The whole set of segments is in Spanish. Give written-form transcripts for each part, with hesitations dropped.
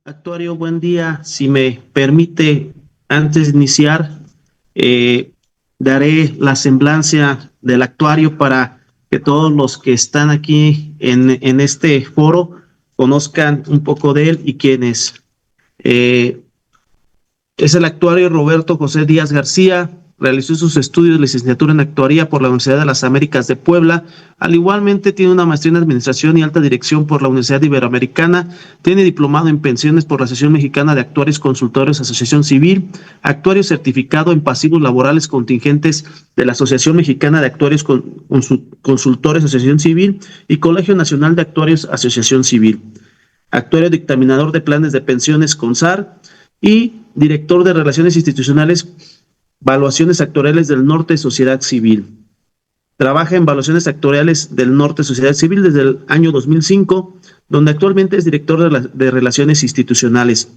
Actuario, buen día. Si me permite, antes de iniciar, daré la semblanza del actuario para que todos los que están aquí en este foro conozcan un poco de él y quién es. Eh, es el actuario Roberto José Díaz García. Realizó sus estudios de licenciatura en actuaría por la Universidad de las Américas de Puebla. Al igualmente tiene una maestría en administración y alta dirección por la Universidad Iberoamericana. Tiene diplomado en pensiones por la Asociación Mexicana de Actuarios Consultores, Asociación Civil. Actuario certificado en pasivos laborales contingentes de la Asociación Mexicana de Actuarios Consultores, Asociación Civil. Y Colegio Nacional de Actuarios, Asociación Civil. Actuario dictaminador de planes de pensiones CONSAR y director de Relaciones Institucionales, Valuaciones Actuariales del Norte, Sociedad Civil. Trabaja en Valuaciones Actuariales del Norte, Sociedad Civil desde el año 2005, donde actualmente es director de Relaciones Institucionales.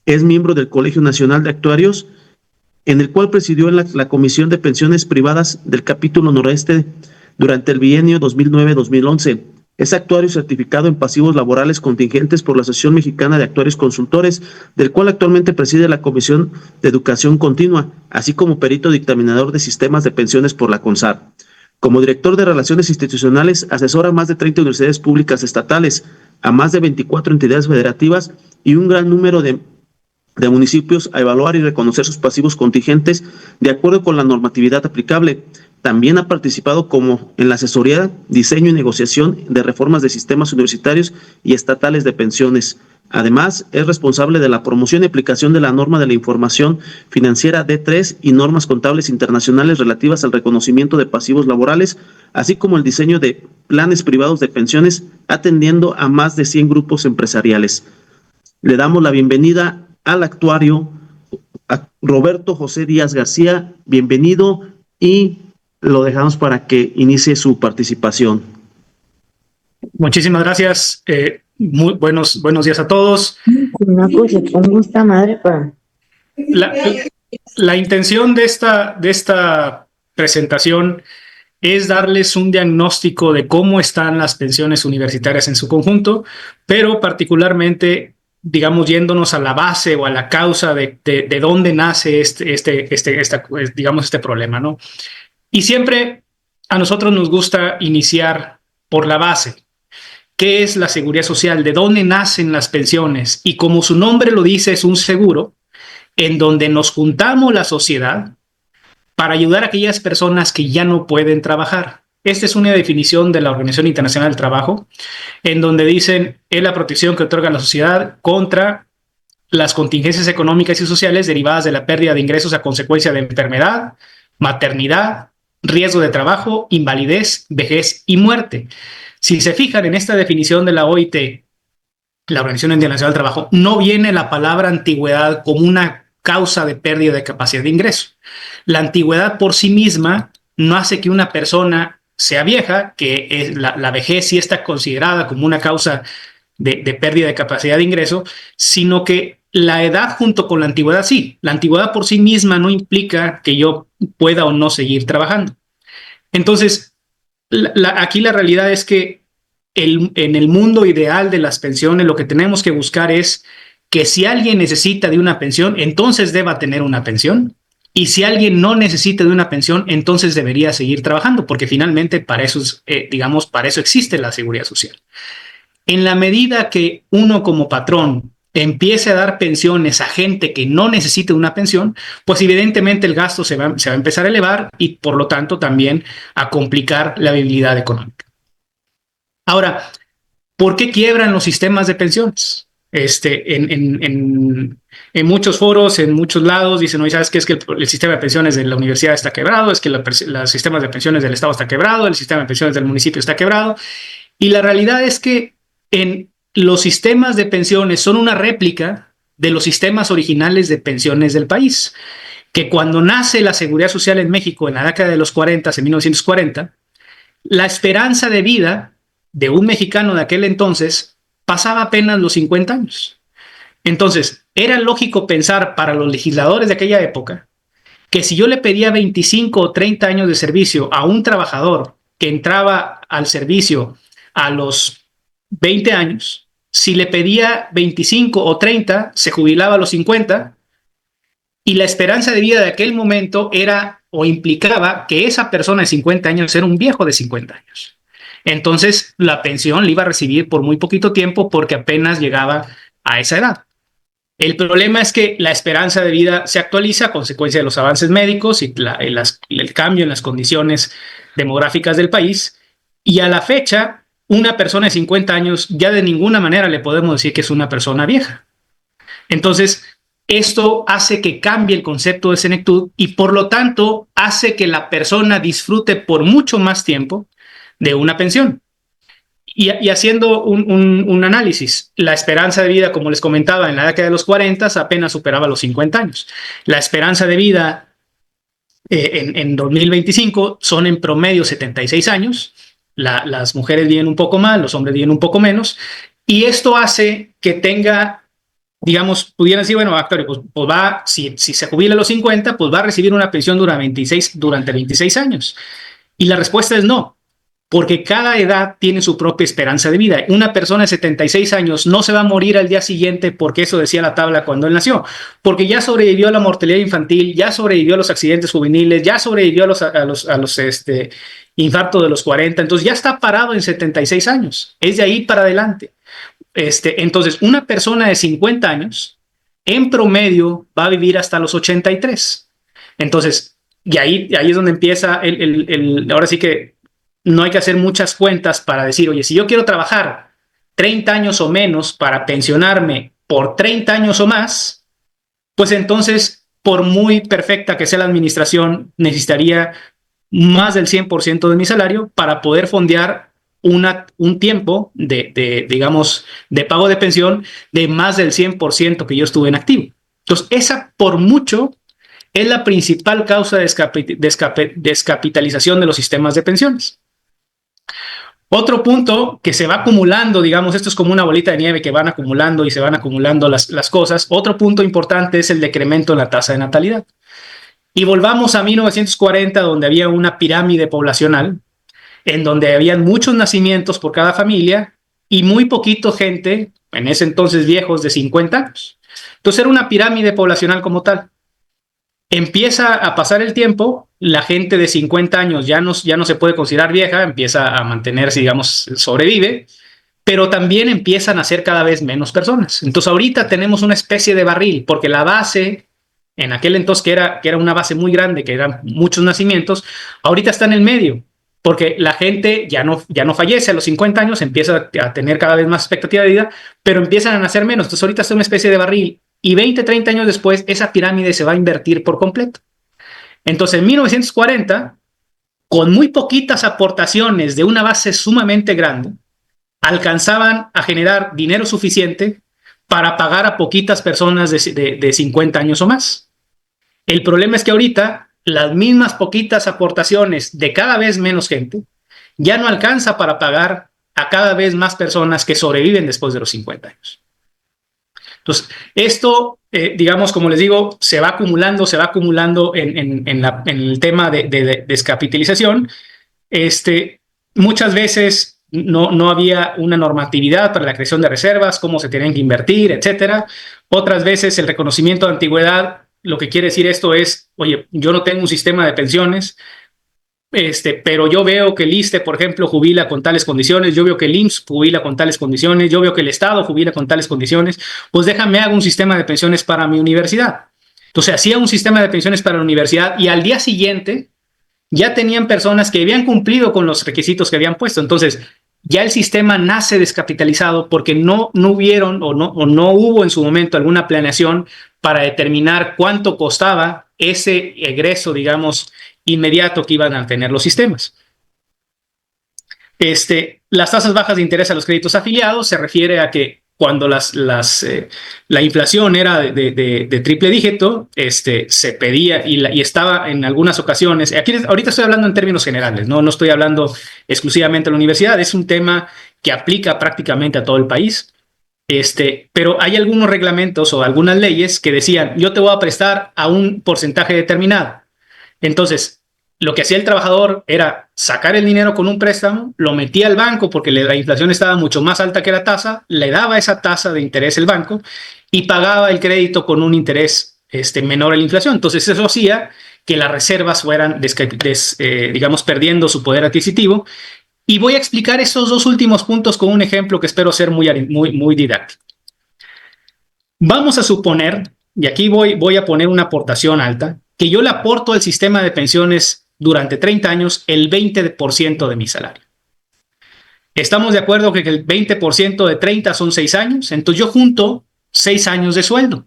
Es miembro del Colegio Nacional de Actuarios, en el cual presidió la Comisión de Pensiones Privadas del Capítulo Noroeste durante el bienio 2009-2011. Es actuario certificado en pasivos laborales contingentes por la Asociación Mexicana de Actuarios Consultores, del cual actualmente preside la Comisión de Educación Continua, así como perito dictaminador de sistemas de pensiones por la CONSAR. Como director de Relaciones Institucionales, asesora a más de 30 universidades públicas estatales, a más de 24 entidades federativas y un gran número de municipios a evaluar y reconocer sus pasivos contingentes de acuerdo con la normatividad aplicable. También ha participado como en la asesoría, diseño y negociación de reformas de sistemas universitarios y estatales de pensiones. Además, es responsable de la promoción y aplicación de la norma de la información financiera D3 y normas contables internacionales relativas al reconocimiento de pasivos laborales, así como el diseño de planes privados de pensiones, atendiendo a más de 100 grupos empresariales. Le damos la bienvenida al actuario a Roberto José Díaz García. Bienvenido y lo dejamos para que inicie su participación. Muchísimas gracias. Muy buenos días a todos. Una cosa, con gusta madre para. La intención de esta presentación es darles un diagnóstico de cómo están las pensiones universitarias en su conjunto, pero particularmente, digamos, yéndonos a la base o a la causa de dónde nace este problema, ¿no? Y siempre a nosotros nos gusta iniciar por la base. ¿Qué es la seguridad social? ¿De dónde nacen las pensiones? Y como su nombre lo dice, es un seguro en donde nos juntamos la sociedad para ayudar a aquellas personas que ya no pueden trabajar. Esta es una definición de la Organización Internacional del Trabajo, en donde dicen es la protección que otorga la sociedad contra las contingencias económicas y sociales derivadas de la pérdida de ingresos a consecuencia de enfermedad, maternidad, riesgo de trabajo, invalidez, vejez y muerte. Si se fijan en esta definición de la OIT, la Organización Internacional del Trabajo, no viene la palabra antigüedad como una causa de pérdida de capacidad de ingreso. La antigüedad por sí misma no hace que una persona sea vieja, que la vejez sí está considerada como una causa de pérdida de capacidad de ingreso, sino que la edad junto con la antigüedad sí. La antigüedad por sí misma no implica que yo pueda o no seguir trabajando. Entonces, aquí la realidad es que en el mundo ideal de las pensiones lo que tenemos que buscar es que si alguien necesita de una pensión, entonces deba tener una pensión. Y si alguien no necesita de una pensión, entonces debería seguir trabajando, porque finalmente para eso existe la seguridad social. En la medida que uno como patrón empiece a dar pensiones a gente que no necesite una pensión, pues evidentemente el gasto se va a empezar a elevar y por lo tanto también a complicar la viabilidad económica. Ahora, ¿por qué quiebran los sistemas de pensiones? En muchos foros, en muchos lados, dicen, oye, ¿sabes qué? Es que el sistema de pensiones de la universidad está quebrado, es que los sistemas de pensiones del Estado está quebrado, el sistema de pensiones del municipio está quebrado. Y la realidad es que los sistemas de pensiones son una réplica de los sistemas originales de pensiones del país, que cuando nace la seguridad social en México en la década de los 40, en 1940, la esperanza de vida de un mexicano de aquel entonces pasaba apenas los 50 años. Entonces, era lógico pensar para los legisladores de aquella época que si yo le pedía 25 o 30 años de servicio a un trabajador que entraba al servicio a los 20 años, si le pedía 25 o 30, se jubilaba a los 50 y la esperanza de vida de aquel momento era o implicaba que esa persona de 50 años era un viejo de 50 años. Entonces, la pensión la iba a recibir por muy poquito tiempo porque apenas llegaba a esa edad. El problema es que la esperanza de vida se actualiza a consecuencia de los avances médicos y el cambio en las condiciones demográficas del país. Y a la fecha, una persona de 50 años ya de ninguna manera le podemos decir que es una persona vieja. Entonces, esto hace que cambie el concepto de senectud y por lo tanto hace que la persona disfrute por mucho más tiempo de una pensión. Y haciendo un análisis, la esperanza de vida, como les comentaba, en la década de los 40 apenas superaba los 50 años. La esperanza de vida en 2025 son en promedio 76 años. Las mujeres viven un poco más, los hombres viven un poco menos. Y esto hace que tenga, digamos, pudieran decir, bueno, Actorio, pues va, si se jubila a los 50, pues va a recibir una pensión durante 26 años. Y la respuesta es no. Porque cada edad tiene su propia esperanza de vida. Una persona de 76 años no se va a morir al día siguiente porque eso decía la tabla cuando él nació, porque ya sobrevivió a la mortalidad infantil, ya sobrevivió a los accidentes juveniles, ya sobrevivió a los infartos de los 40, entonces ya está parado en 76 años. Es de ahí para adelante. Entonces, una persona de 50 años, en promedio, va a vivir hasta los 83. Entonces, y ahí es donde empieza ahora sí que no hay que hacer muchas cuentas para decir, oye, si yo quiero trabajar 30 años o menos para pensionarme por 30 años o más, pues entonces, por muy perfecta que sea la administración, necesitaría más del 100% de mi salario para poder fondear un tiempo digamos, de pago de pensión de más del 100% que yo estuve en activo. Entonces, esa por mucho es la principal causa de descapitalización de los sistemas de pensiones. Otro punto que se va acumulando, digamos, esto es como una bolita de nieve que van acumulando y se van acumulando las cosas. Otro punto importante es el decremento en la tasa de natalidad. Y volvamos a 1940, donde había una pirámide poblacional, en donde habían muchos nacimientos por cada familia y muy poquito gente, en ese entonces viejos de 50 años. Entonces era una pirámide poblacional como tal. Empieza a pasar el tiempo, la gente de 50 años ya no se puede considerar vieja, empieza a mantenerse, digamos, sobrevive, pero también empiezan a ser cada vez menos personas. Entonces ahorita tenemos una especie de barril, porque la base, en aquel entonces que era una base muy grande, que eran muchos nacimientos, ahorita está en el medio, porque la gente ya no fallece a los 50 años, empieza a tener cada vez más expectativa de vida, pero empiezan a nacer menos. Entonces ahorita está una especie de barril. Y 20, 30 años después, esa pirámide se va a invertir por completo. Entonces, en 1940, con muy poquitas aportaciones de una base sumamente grande, alcanzaban a generar dinero suficiente para pagar a poquitas personas de 50 años o más. El problema es que ahorita las mismas poquitas aportaciones de cada vez menos gente ya no alcanza para pagar a cada vez más personas que sobreviven después de los 50 años. Entonces, esto, digamos, como les digo, se va acumulando en el tema de descapitalización. Muchas veces no había una normatividad para la creación de reservas, cómo se tenían que invertir, etcétera. Otras veces el reconocimiento de antigüedad, lo que quiere decir esto es, oye, yo no tengo un sistema de pensiones, pero yo veo que el ISSSTE, por ejemplo, jubila con tales condiciones, yo veo que el IMSS jubila con tales condiciones, yo veo que el Estado jubila con tales condiciones, pues déjame hago un sistema de pensiones para mi universidad. Entonces hacía un sistema de pensiones para la universidad y al día siguiente ya tenían personas que habían cumplido con los requisitos que habían puesto. Entonces ya el sistema nace descapitalizado porque no hubieron o no hubo en su momento alguna planeación para determinar cuánto costaba ese egreso, digamos, inmediato que iban a tener los sistemas. Las tasas bajas de interés a los créditos afiliados se refiere a que cuando la inflación era de triple dígito, se pedía y estaba en algunas ocasiones, ahorita estoy hablando en términos generales, no estoy hablando exclusivamente de la universidad, es un tema que aplica prácticamente a todo el país, pero hay algunos reglamentos o algunas leyes que decían, yo te voy a prestar a un porcentaje determinado. Entonces, lo que hacía el trabajador era sacar el dinero con un préstamo, lo metía al banco porque la inflación estaba mucho más alta que la tasa, le daba esa tasa de interés el banco y pagaba el crédito con un interés menor a la inflación. Entonces eso hacía que las reservas fueran, digamos, perdiendo su poder adquisitivo. Y voy a explicar esos dos últimos puntos con un ejemplo que espero ser muy didáctico. Vamos a suponer, y aquí voy a poner una aportación alta, que yo le aporto al sistema de pensiones durante 30 años el 20% de mi salario. Estamos de acuerdo que el 20% de 30 son 6 años, entonces yo junto 6 años de sueldo.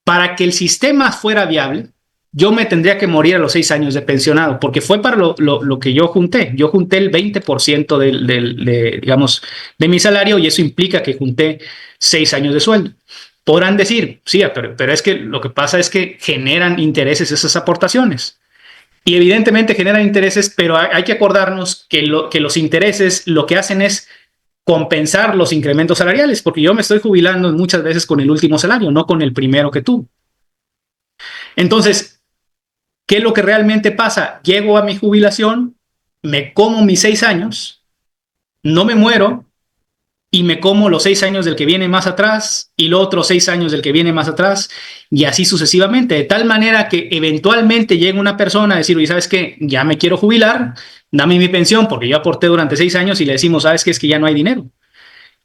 Para que el sistema fuera viable, yo me tendría que morir a los 6 años de pensionado, porque fue para lo que yo junté. Yo junté el 20% digamos, de mi salario y eso implica que junté 6 años de sueldo. Podrán decir, sí, pero es que lo que pasa es que generan intereses esas aportaciones. Y evidentemente generan intereses, pero hay que acordarnos que los intereses lo que hacen es compensar los incrementos salariales, porque yo me estoy jubilando muchas veces con el último salario, no con el primero que tuve. Entonces, ¿qué es lo que realmente pasa? Llego a mi jubilación, me como mis 6 años, no me muero y me como los 6 años del que viene más atrás y los otros 6 años del que viene más atrás y así sucesivamente, de tal manera que eventualmente llega una persona a decir, oye, ¿sabes qué? Ya me quiero jubilar, dame mi pensión porque yo aporté durante 6 años y le decimos, ¿sabes qué? Es que ya no hay dinero.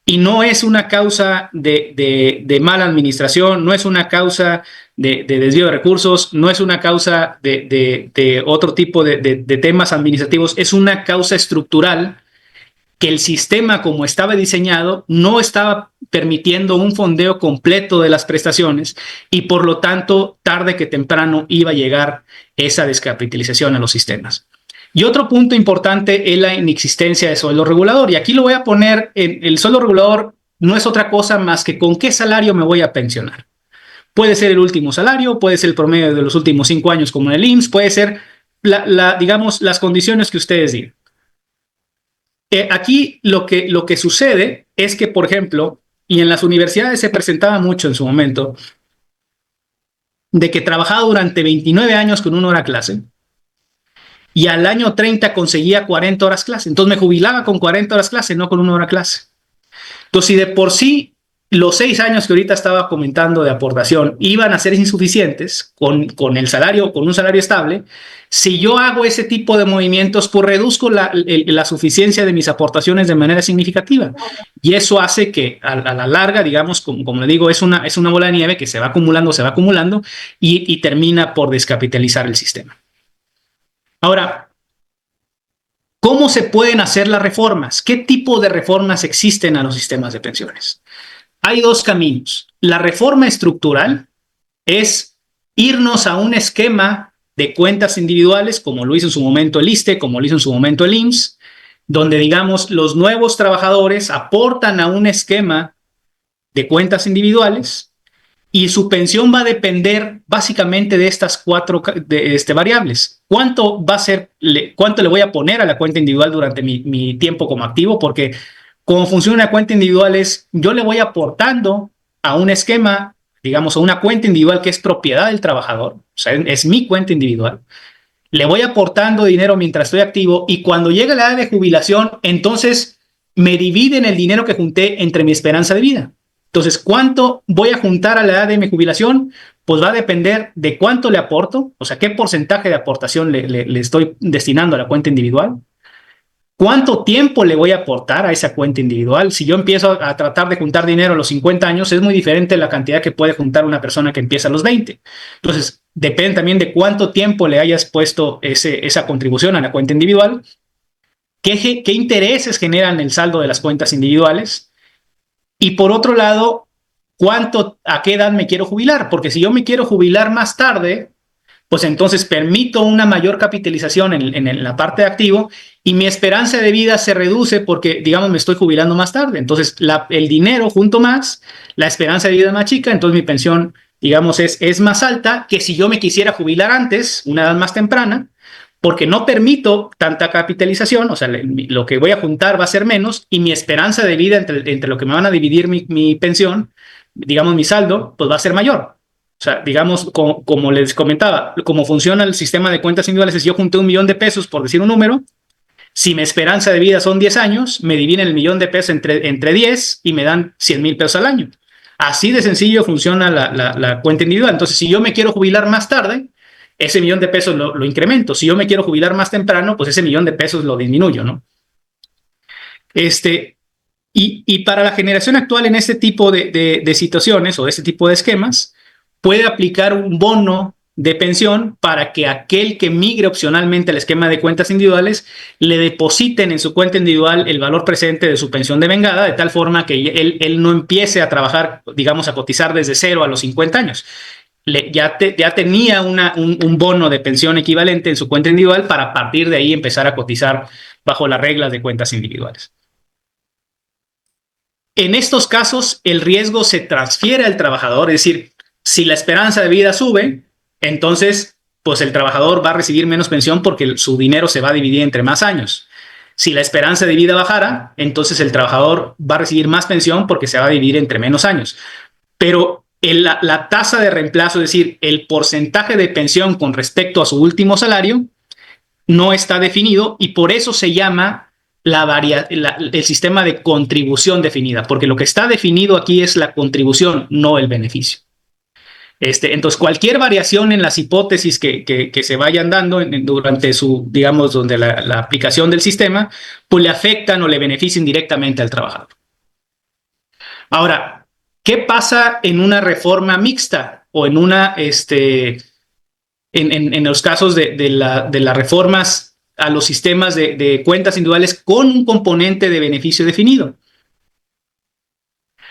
Y no es una causa de mala administración, no es una causa de desvío de recursos, no es una causa de otro tipo de temas administrativos, es una causa estructural que el sistema como estaba diseñado no estaba permitiendo un fondeo completo de las prestaciones y por lo tanto tarde que temprano iba a llegar esa descapitalización a los sistemas. Y otro punto importante es la inexistencia de sueldo regulador. Y aquí lo voy a poner, el sueldo regulador no es otra cosa más que con qué salario me voy a pensionar. Puede ser el último salario, puede ser el promedio de los últimos 5 años como en el IMSS, puede ser, digamos, las condiciones que ustedes digan. Aquí lo que sucede es que, por ejemplo, y en las universidades se presentaba mucho en su momento, de que trabajaba durante 29 años con 1 hora clase, y al año 30 conseguía 40 horas clase. Entonces me jubilaba con 40 horas clase, no con 1 hora clase. Entonces, si de por sí los 6 años que ahorita estaba comentando de aportación iban a ser insuficientes con el salario, con un salario estable, si yo hago ese tipo de movimientos, pues reduzco la suficiencia de mis aportaciones de manera significativa. Y eso hace que a la larga, digamos, como le digo, es una bola de nieve que se va acumulando y termina por descapitalizar el sistema. Ahora, ¿cómo se pueden hacer las reformas? ¿Qué tipo de reformas existen a los sistemas de pensiones? Hay 2 caminos. La reforma estructural es irnos a un esquema de cuentas individuales, como lo hizo en su momento el ISSSTE, como lo hizo en su momento el IMSS, donde, digamos, los nuevos trabajadores aportan a un esquema de cuentas individuales y su pensión va a depender básicamente de estas 4 variables. ¿Cuánto le voy a poner a la cuenta individual durante mi tiempo como activo? Porque como funciona una cuenta individual es, yo le voy aportando a un esquema, digamos, a una cuenta individual que es propiedad del trabajador, o sea, es mi cuenta individual. Le voy aportando dinero mientras estoy activo y cuando llega la edad de jubilación, entonces me dividen el dinero que junté entre mi esperanza de vida. Entonces, ¿cuánto voy a juntar a la edad de mi jubilación? Pues va a depender de cuánto le aporto, o sea, qué porcentaje de aportación le estoy destinando a la cuenta individual. ¿Cuánto tiempo le voy a aportar a esa cuenta individual? Si yo empiezo a tratar de juntar dinero a los 50 años, es muy diferente la cantidad que puede juntar una persona que empieza a los 20. Entonces, depende también de cuánto tiempo le hayas puesto esa contribución a la cuenta individual. ¿Qué intereses generan el saldo de las cuentas individuales? Y por otro lado, ¿a qué edad me quiero jubilar? Porque si yo me quiero jubilar más tarde, pues entonces permito una mayor capitalización en la parte de activo y mi esperanza de vida se reduce porque, digamos, me estoy jubilando más tarde. Entonces, el dinero junto más, la esperanza de vida es más chica, entonces mi pensión, digamos, es más alta que si yo me quisiera jubilar antes, una edad más temprana, porque no permito tanta capitalización, o sea, lo que voy a juntar va a ser menos y mi esperanza de vida entre lo que me van a dividir mi pensión, digamos, mi saldo, pues va a ser mayor. O sea, digamos, como les comentaba, cómo funciona el sistema de cuentas individuales es: yo junté $1,000,000, por decir un número. Si mi esperanza de vida son 10 años, me dividen el $1,000,000 entre 10 y me dan $100,000 al año. Así de sencillo funciona la cuenta individual. Entonces, si yo me quiero jubilar más tarde, ese $1,000,000 lo incremento. Si yo me quiero jubilar más temprano, pues ese $1,000,000 lo disminuyo, ¿no? Y para la generación actual en este tipo de situaciones o de este tipo de esquemas, puede aplicar un bono de pensión para que aquel que migre opcionalmente al esquema de cuentas individuales le depositen en su cuenta individual el valor presente de su pensión de vengada, de tal forma que él no empiece a trabajar, digamos, a cotizar desde cero a los 50 años. Ya tenía un bono de pensión equivalente en su cuenta individual para a partir de ahí empezar a cotizar bajo las reglas de cuentas individuales. En estos casos, el riesgo se transfiere al trabajador, es decir, si la esperanza de vida sube, entonces pues el trabajador va a recibir menos pensión porque su dinero se va a dividir entre más años. Si la esperanza de vida bajara, entonces el trabajador va a recibir más pensión porque se va a dividir entre menos años. Pero la tasa de reemplazo, es decir, el porcentaje de pensión con respecto a su último salario, no está definido y por eso se llama el sistema de contribución definida, porque lo que está definido aquí es la contribución, no el beneficio. Entonces, cualquier variación en las hipótesis que se vayan dando durante digamos, donde la aplicación del sistema, pues le afectan o le benefician directamente al trabajador. Ahora, ¿qué pasa en una reforma mixta o en los casos de las reformas a los sistemas de cuentas individuales con un componente de beneficio definido?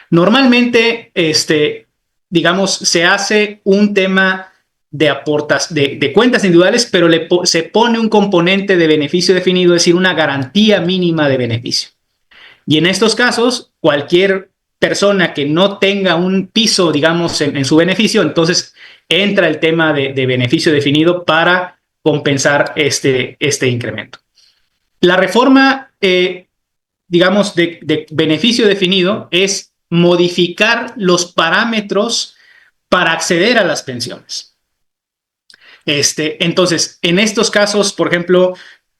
Normalmente, digamos, se hace un tema de cuentas individuales, pero se pone un componente de beneficio definido, es decir, una garantía mínima de beneficio. Y en estos casos, cualquier persona que no tenga un piso, digamos, en su beneficio, entonces entra el tema de beneficio definido para compensar este incremento. La reforma, digamos, de beneficio definido es modificar los parámetros para acceder a las pensiones. Entonces, en estos casos, por ejemplo,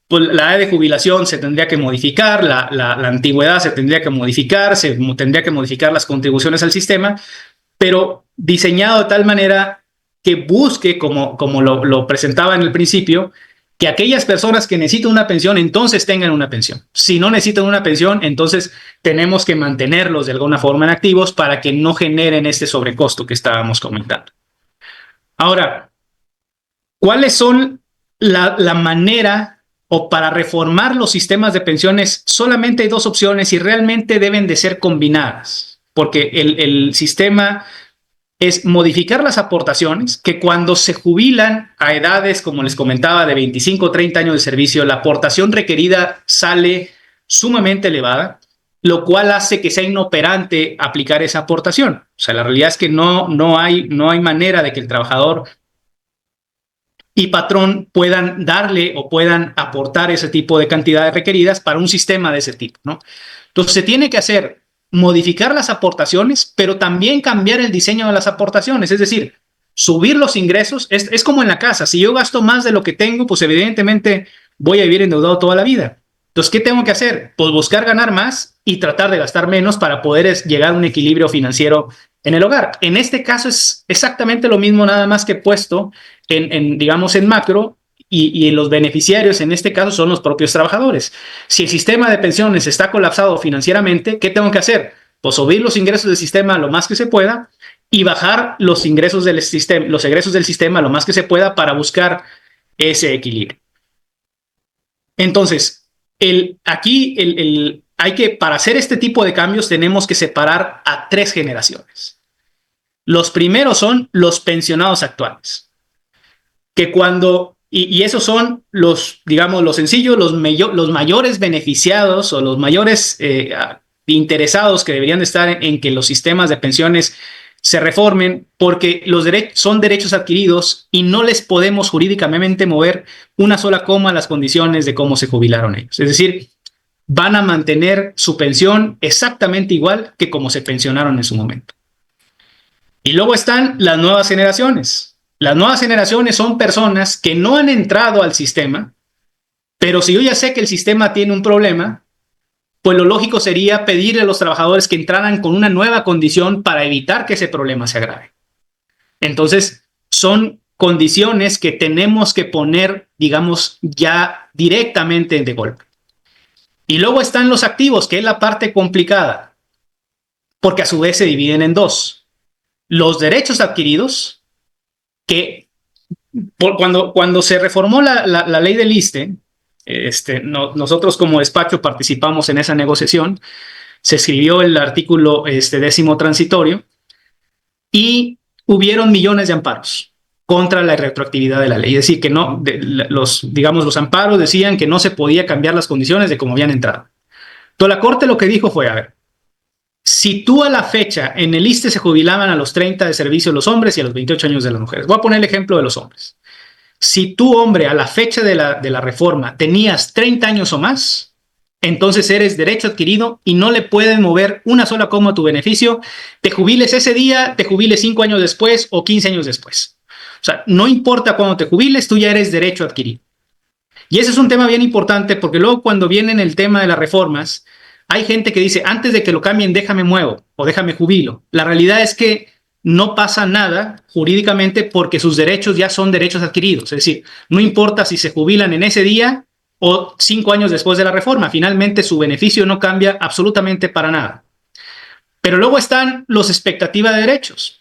pues la edad de jubilación se tendría que modificar, la antigüedad se tendría que modificar, se tendría que modificar las contribuciones al sistema, pero diseñado de tal manera que busque, como lo presentaba en el principio, que aquellas personas que necesitan una pensión, entonces tengan una pensión. Si no necesitan una pensión, entonces tenemos que mantenerlos de alguna forma en activos para que no generen este sobrecosto que estábamos comentando. Ahora, ¿cuáles son la manera o para reformar los sistemas de pensiones? Solamente hay dos opciones y realmente deben de ser combinadas, porque el sistema es modificar las aportaciones, que cuando se jubilan a edades, como les comentaba, de 25 o 30 años de servicio, la aportación requerida sale sumamente elevada, lo cual hace que sea inoperante aplicar esa aportación. O sea, la realidad es que no hay manera de que el trabajador y patrón puedan darle o puedan aportar ese tipo de cantidades requeridas para un sistema de ese tipo, ¿no? Entonces, se tiene que modificar las aportaciones, pero también cambiar el diseño de las aportaciones, es decir, subir los ingresos. Es como en la casa: si yo gasto más de lo que tengo, pues evidentemente voy a vivir endeudado toda la vida. Entonces, ¿qué tengo que hacer? Pues buscar ganar más y tratar de gastar menos para poder llegar a un equilibrio financiero en el hogar. En este caso es exactamente lo mismo, nada más que puesto digamos, en macro, y los beneficiarios en este caso son los propios trabajadores. Si el sistema de pensiones está colapsado financieramente, ¿qué tengo que hacer? Pues subir los ingresos del sistema lo más que se pueda y bajar los ingresos del sistema, los egresos del sistema lo más que se pueda para buscar ese equilibrio. Entonces, para hacer este tipo de cambios tenemos que separar a 3 generaciones. Los primeros son los pensionados actuales, que y esos son digamos, los sencillos, los mayores beneficiados o los mayores interesados que deberían de estar en que los sistemas de pensiones se reformen, porque son derechos adquiridos y no les podemos jurídicamente mover una sola coma a las condiciones de cómo se jubilaron ellos. Es decir, van a mantener su pensión exactamente igual que como se pensionaron en su momento. Y luego están las nuevas generaciones. Las nuevas generaciones son personas que no han entrado al sistema, pero si yo ya sé que el sistema tiene un problema, pues lo lógico sería pedirle a los trabajadores que entraran con una nueva condición para evitar que ese problema se agrave. Entonces, son condiciones que tenemos que poner, digamos, ya directamente de golpe. Y luego están los activos, que es la parte complicada, porque a su vez se dividen en dos. Los derechos adquiridos, que cuando se reformó la ley del ISSSTE, nosotros como despacho participamos en esa negociación, se escribió el artículo 10º transitorio y hubieron millones de amparos contra la retroactividad de la ley. Es decir, que no, los amparos decían que no se podía cambiar las condiciones de cómo habían entrado. Entonces la Corte lo que dijo fue, a ver, si tú a la fecha en el ISSSTE se jubilaban a los 30 de servicio los hombres y a los 28 años de las mujeres. Voy a poner el ejemplo de los hombres. Si tú, hombre, a la fecha de la reforma tenías 30 años o más, entonces eres derecho adquirido y no le pueden mover una sola coma a tu beneficio. Te jubiles ese día, te jubiles 5 años después o 15 años después. O sea, no importa cuándo te jubiles, tú ya eres derecho adquirido. Y ese es un tema bien importante porque luego cuando viene el tema de las reformas, hay gente que dice, antes de que lo cambien, déjame muevo o déjame jubilo. La realidad es que no pasa nada jurídicamente porque sus derechos ya son derechos adquiridos. Es decir, no importa si se jubilan en ese día o 5 años después de la reforma, finalmente su beneficio no cambia absolutamente para nada. Pero luego están los expectativas de derechos.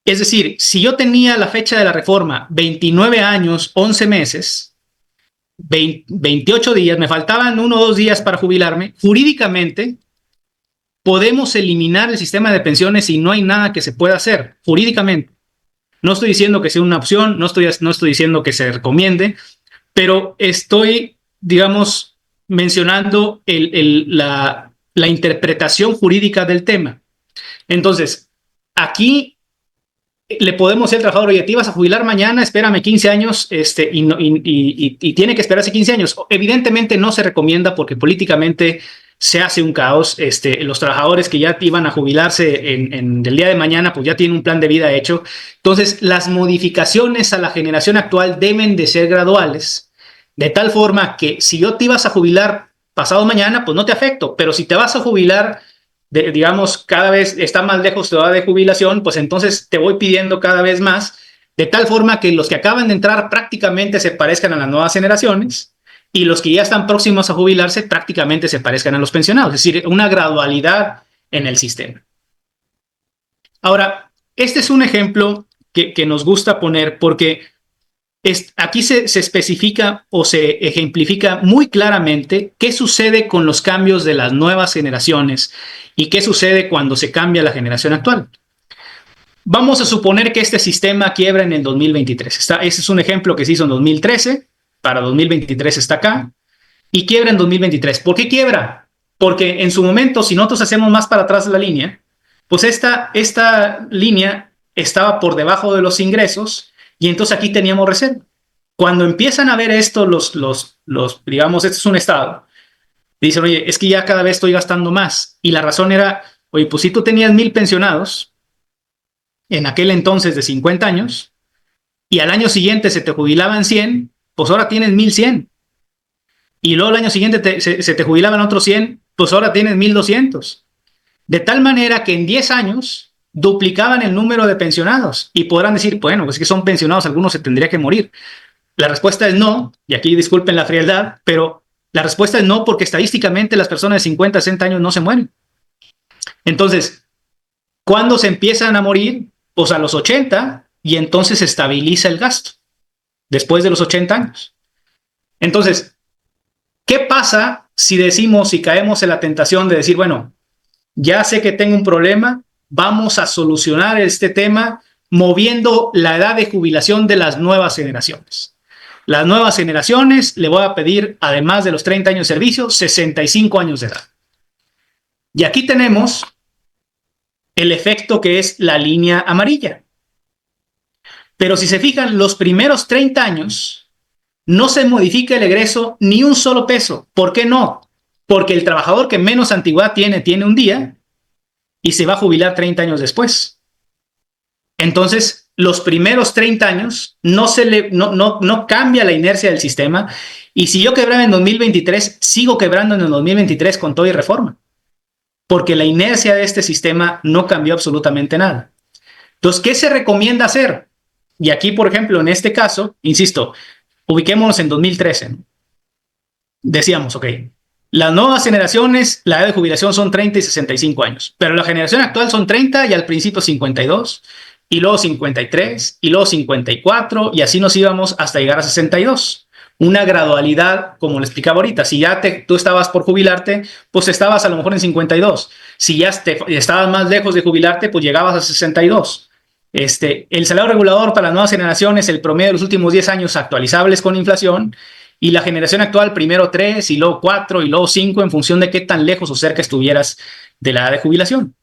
Es decir, si yo tenía la fecha de la reforma 29 años, 11 meses, 28 días, me faltaban 1 o 2 días para jubilarme, jurídicamente podemos eliminar el sistema de pensiones y no hay nada que se pueda hacer jurídicamente. No estoy diciendo que sea una opción, no estoy diciendo que se recomiende, pero estoy, digamos, mencionando la interpretación jurídica del tema. Entonces, aquí le podemos decir al trabajador, oye, te ibas a jubilar mañana, espérame 15 años y tiene que esperarse 15 años. Evidentemente no se recomienda porque políticamente se hace un caos. Los trabajadores que ya iban a jubilarse el día de mañana, pues ya tienen un plan de vida hecho. Entonces, las modificaciones a la generación actual deben de ser graduales, de tal forma que si yo te ibas a jubilar pasado mañana, pues no te afecto, pero si te vas a jubilar digamos, cada vez está más lejos tu edad de jubilación, pues entonces te voy pidiendo cada vez más, de tal forma que los que acaban de entrar prácticamente se parezcan a las nuevas generaciones y los que ya están próximos a jubilarse prácticamente se parezcan a los pensionados, es decir, una gradualidad en el sistema. Ahora, este es un ejemplo que nos gusta poner porque aquí se especifica o se ejemplifica muy claramente qué sucede con los cambios de las nuevas generaciones y qué sucede cuando se cambia la generación actual. Vamos a suponer que este sistema quiebra en el 2023. Ese es un ejemplo que se hizo en 2013, para 2023 está acá, y quiebra en 2023. ¿Por qué quiebra? Porque en su momento, si nosotros hacemos más para atrás de la línea, pues esta línea estaba por debajo de los ingresos y entonces aquí teníamos reserva. Cuando empiezan a ver esto, digamos, este es un estado, dicen, oye, es que ya cada vez estoy gastando más. Y la razón era, oye, pues si tú tenías 1,000 pensionados en aquel entonces de 50 años y al año siguiente se te jubilaban 100, pues ahora tienes 1,100. Y luego el año siguiente se te jubilaban otros 100, pues ahora tienes 1,200. De tal manera que en 10 años duplicaban el número de pensionados y podrán decir, bueno, pues es que son pensionados, algunos se tendría que morir. La respuesta es no, y aquí disculpen la frialdad, pero la respuesta es no porque estadísticamente las personas de 50, 60 años no se mueren. Entonces, ¿cuándo se empiezan a morir? Pues a los 80 y entonces se estabiliza el gasto después de los 80 años. Entonces, ¿qué pasa si decimos, si caemos en la tentación de decir, bueno, ya sé que tengo un problema, vamos a solucionar este tema moviendo la edad de jubilación de las nuevas generaciones? Las nuevas generaciones le voy a pedir, además de los 30 años de servicio, 65 años de edad. Y aquí tenemos el efecto que es la línea amarilla. Pero si se fijan, los primeros 30 años no se modifica el egreso ni un solo peso. ¿Por qué no? Porque el trabajador que menos antigüedad tiene un día y se va a jubilar 30 años después. Entonces, los primeros 30 años no cambia la inercia del sistema, y si yo quebraba en 2023, sigo quebrando en el 2023 con todo y reforma, porque la inercia de este sistema no cambió absolutamente nada. Entonces, ¿qué se recomienda hacer? Y aquí, por ejemplo, en este caso, insisto, ubiquémonos en 2013. Decíamos, ok, las nuevas generaciones, la edad de jubilación son 30 y 65 años, pero la generación actual son 30 y al principio 52, y luego 53, y luego 54, y así nos íbamos hasta llegar a 62. Una gradualidad, como le explicaba ahorita. Si ya tú estabas por jubilarte, pues estabas a lo mejor en 52. Si ya estabas más lejos de jubilarte, pues llegabas a 62. El salario regulador para las nuevas generaciones, el promedio de los últimos 10 años actualizables con inflación, y la generación actual primero 3, y luego 4, y luego 5, en función de qué tan lejos o cerca estuvieras de la edad de jubilación.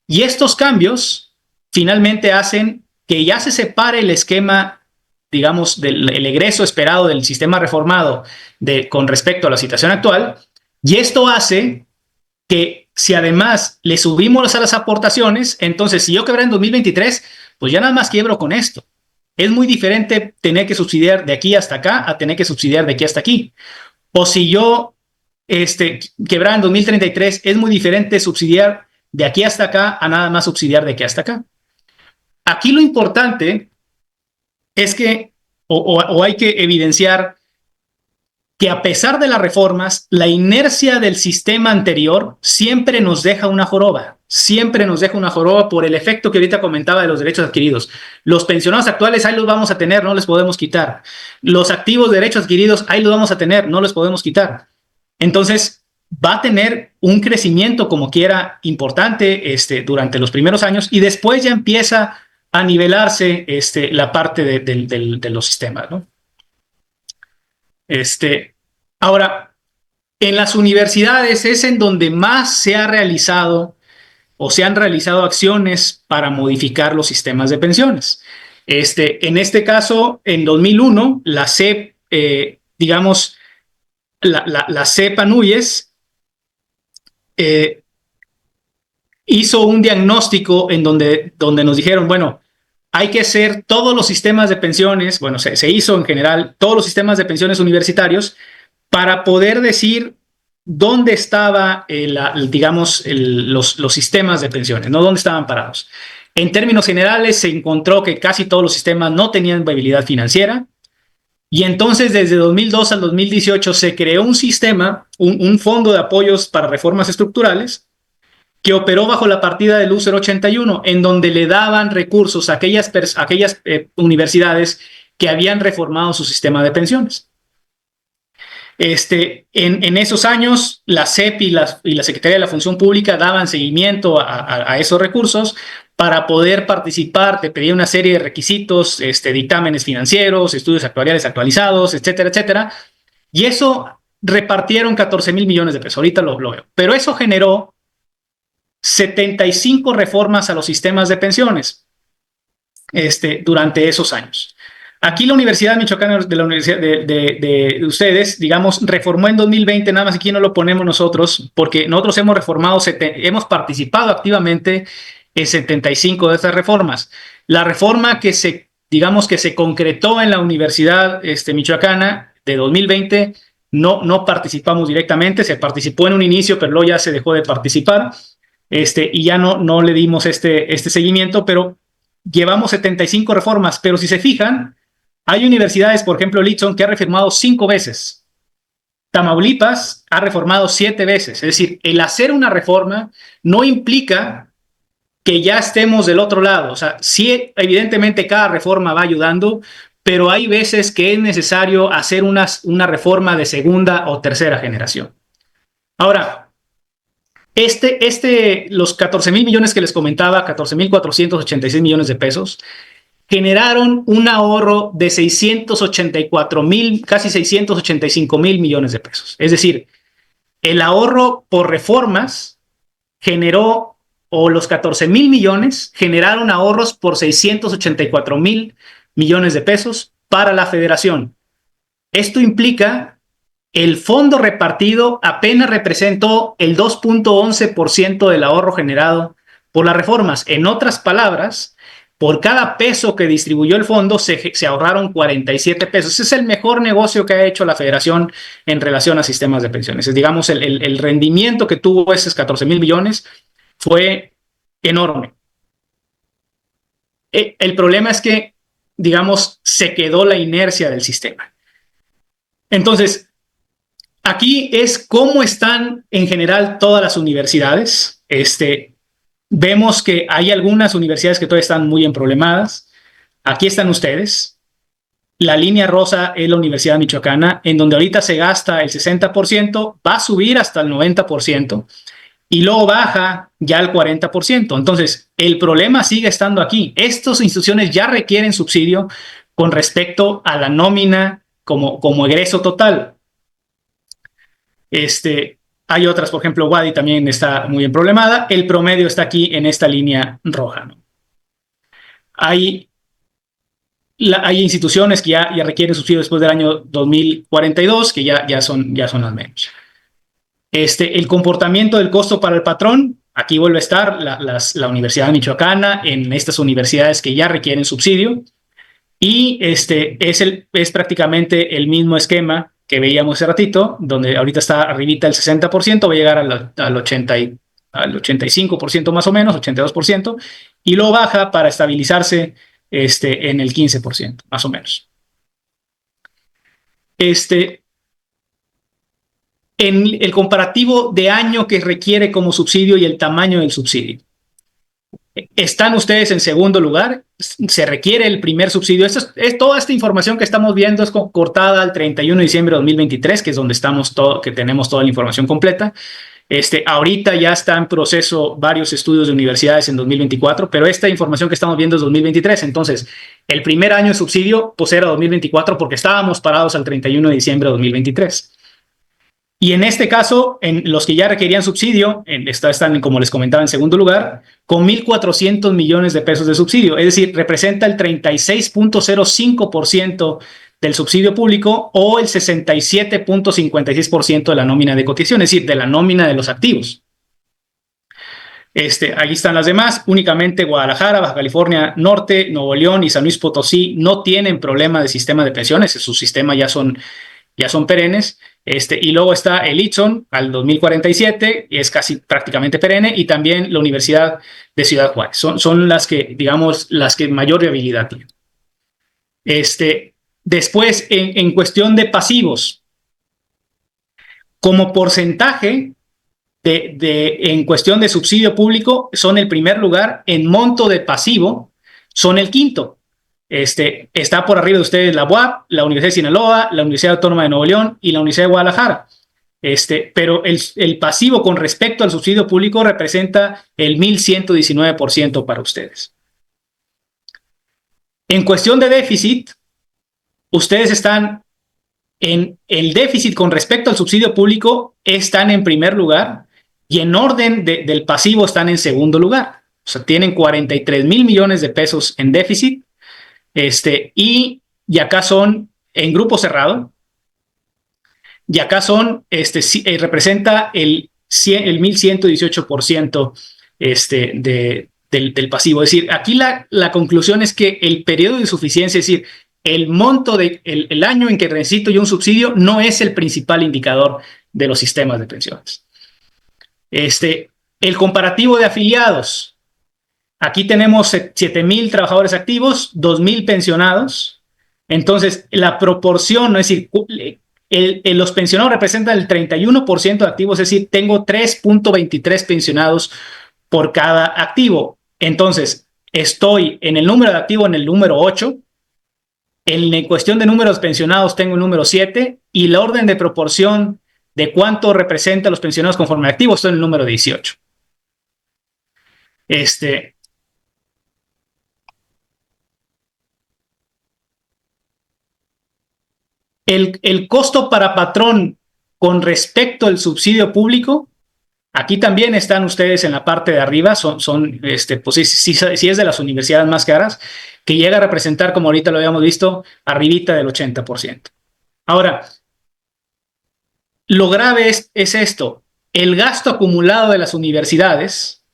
Y estos cambios finalmente hacen que ya se separe el esquema, digamos, del egreso esperado del sistema reformado con respecto a la situación actual, y esto hace que si además le subimos a las aportaciones, entonces si yo quebré en 2023, pues ya nada más quiebro con esto. Es muy diferente tener que subsidiar de aquí hasta acá a tener que subsidiar de aquí hasta aquí. O si yo quebraba en 2033, es muy diferente subsidiar de aquí hasta acá a nada más subsidiar de aquí hasta acá. Aquí lo importante es que, o hay que evidenciar que a pesar de las reformas, la inercia del sistema anterior siempre nos deja una joroba. Siempre nos deja una joroba por el efecto que ahorita comentaba de los derechos adquiridos. Los pensionados actuales, ahí los vamos a tener, no les podemos quitar. Los activos de derechos adquiridos, ahí los vamos a tener, no los podemos quitar. Entonces, va a tener un crecimiento como quiera importante durante los primeros años, y después ya empieza a nivelarse la parte de los sistemas, ¿no? Ahora, en las universidades es en donde más se ha realizado o se han realizado acciones para modificar los sistemas de pensiones. En este caso, en 2001, la CEP, digamos, la CEP Anuyes hizo un diagnóstico en donde nos dijeron, bueno, hay que hacer todos los sistemas de pensiones, bueno, se hizo en general todos los sistemas de pensiones universitarios para poder decir dónde estaban, digamos, los sistemas de pensiones, ¿no? Dónde estaban parados. En términos generales, se encontró que casi todos los sistemas no tenían viabilidad financiera, y entonces desde 2002 al 2018 se creó un sistema, un fondo de apoyos para reformas estructurales, que operó bajo la partida del U 081, en donde le daban recursos a aquellas universidades que habían reformado su sistema de pensiones. En esos años, la CEP y la Secretaría de la Función Pública daban seguimiento a esos recursos para poder participar. Te pedía una serie de requisitos, dictámenes financieros, estudios actuariales actualizados, etcétera, etcétera. Y eso repartieron 14,000 millones de pesos. Ahorita lo veo. Pero eso generó 75 reformas a los sistemas de pensiones durante esos años. Aquí la Universidad Michoacana de la Universidad de ustedes, digamos, reformó en 2020, nada más aquí no lo ponemos nosotros, porque nosotros hemos reformado, hemos participado activamente en 75 de estas reformas. La reforma que digamos que se concretó en la Universidad Michoacana de 2020, no participamos directamente, se participó en un inicio, pero luego ya se dejó de participar. Y ya no le dimos este seguimiento, pero llevamos 75 reformas. Pero si se fijan, hay universidades, por ejemplo, Litson, que ha reformado 5 veces. Tamaulipas ha reformado 7 veces. Es decir, el hacer una reforma no implica que ya estemos del otro lado. O sea, sí, evidentemente cada reforma va ayudando, pero hay veces que es necesario hacer una reforma de segunda o tercera generación. Ahora, los 14,000 millones que les comentaba, 14,486 millones de pesos, generaron un ahorro de 684,000, casi 685,000 millones de pesos. Es decir, el ahorro por reformas generó, o los 14,000 millones generaron ahorros por 684,000 millones de pesos para la federación. Esto implica el fondo repartido apenas representó el 2.11% del ahorro generado por las reformas. En otras palabras, por cada peso que distribuyó el fondo, se ahorraron 47 pesos. Ese es el mejor negocio que ha hecho la Federación en relación a sistemas de pensiones. Es, digamos, el rendimiento que tuvo esos 14,000 millones fue enorme. El problema es que, digamos, se quedó la inercia del sistema. Entonces, aquí es cómo están en general todas las universidades. Vemos que hay algunas universidades que todavía están muy emproblemadas. Aquí están ustedes. La línea rosa es la Universidad Michoacana, en donde ahorita se gasta el 60%, va a subir hasta el 90% y luego baja ya al 40%. Entonces, el problema sigue estando aquí. Estas instituciones ya requieren subsidio con respecto a la nómina como egreso total. Hay otras, por ejemplo, Wadi también está muy emproblemada. El promedio está aquí en esta línea roja, ¿no? Hay instituciones que ya requieren subsidio después del año 2042, que ya son las menos. El comportamiento del costo para el patrón, aquí vuelve a estar la Universidad Michoacana en estas universidades que ya requieren subsidio, y es prácticamente el mismo esquema que veíamos hace ratito, donde ahorita está arribita el 60%, va a llegar al 85% más o menos, 82%, y luego baja para estabilizarse en el 15%, más o menos. En el comparativo de año que requiere como subsidio y el tamaño del subsidio. Están ustedes en segundo lugar, se requiere el primer subsidio. Toda esta información que estamos viendo es cortada al 31 de diciembre de 2023, que es donde que tenemos toda la información completa. Ahorita ya está en proceso varios estudios de universidades en 2024, pero esta información que estamos viendo es 2023. Entonces, el primer año de subsidio pues era 2024 porque estábamos parados al 31 de diciembre de 2023. Y en este caso, en los que ya requerían subsidio, están, como les comentaba, en segundo lugar, con 1,400 millones de pesos de subsidio. Es decir, representa el 36.05% del subsidio público o el 67.56% de la nómina de cotización, es decir, de la nómina de los activos. Ahí están las demás. Únicamente Guadalajara, Baja California Norte, Nuevo León y San Luis Potosí no tienen problema de sistema de pensiones. Su sistema ya son perennes. Y luego está el ITSON al 2047, y es casi prácticamente perenne, y también la Universidad de Ciudad Juárez. Son las que, digamos, las que mayor viabilidad tienen. Después, en cuestión de pasivos, como porcentaje en cuestión de subsidio público, son el primer lugar. En monto de pasivo, son el quinto. Está por arriba de ustedes la UAP, la Universidad de Sinaloa, la Universidad Autónoma de Nuevo León y la Universidad de Guadalajara. Pero el pasivo con respecto al subsidio público representa el 1,119% para ustedes. En cuestión de déficit, ustedes están en el déficit con respecto al subsidio público, están en primer lugar, y en orden del pasivo están en segundo lugar. O sea, tienen 43,000 millones de pesos en déficit. Y acá son en grupo cerrado, y acá son, representa el 1,118% del pasivo. Es decir, aquí la conclusión es que el periodo de insuficiencia, es decir, el monto el año en que necesito yo un subsidio, no es el principal indicador de los sistemas de pensiones. El comparativo de afiliados. Aquí tenemos 7,000 trabajadores activos, 2,000 pensionados. Entonces, la proporción, es decir, los pensionados representan el 31% de activos, es decir, tengo 3.23 pensionados por cada activo. Entonces, estoy en el número de activos en el número 8. En cuestión de números pensionados tengo el número 7, y la orden de proporción de cuánto representa los pensionados conforme activos estoy en el número 18. El costo para patrón con respecto al subsidio público, aquí también están ustedes en la parte de arriba, pues si es de las universidades más caras, que llega a representar, como ahorita lo habíamos visto, arribita del 80%. Ahora, lo grave es esto: el gasto acumulado de las universidades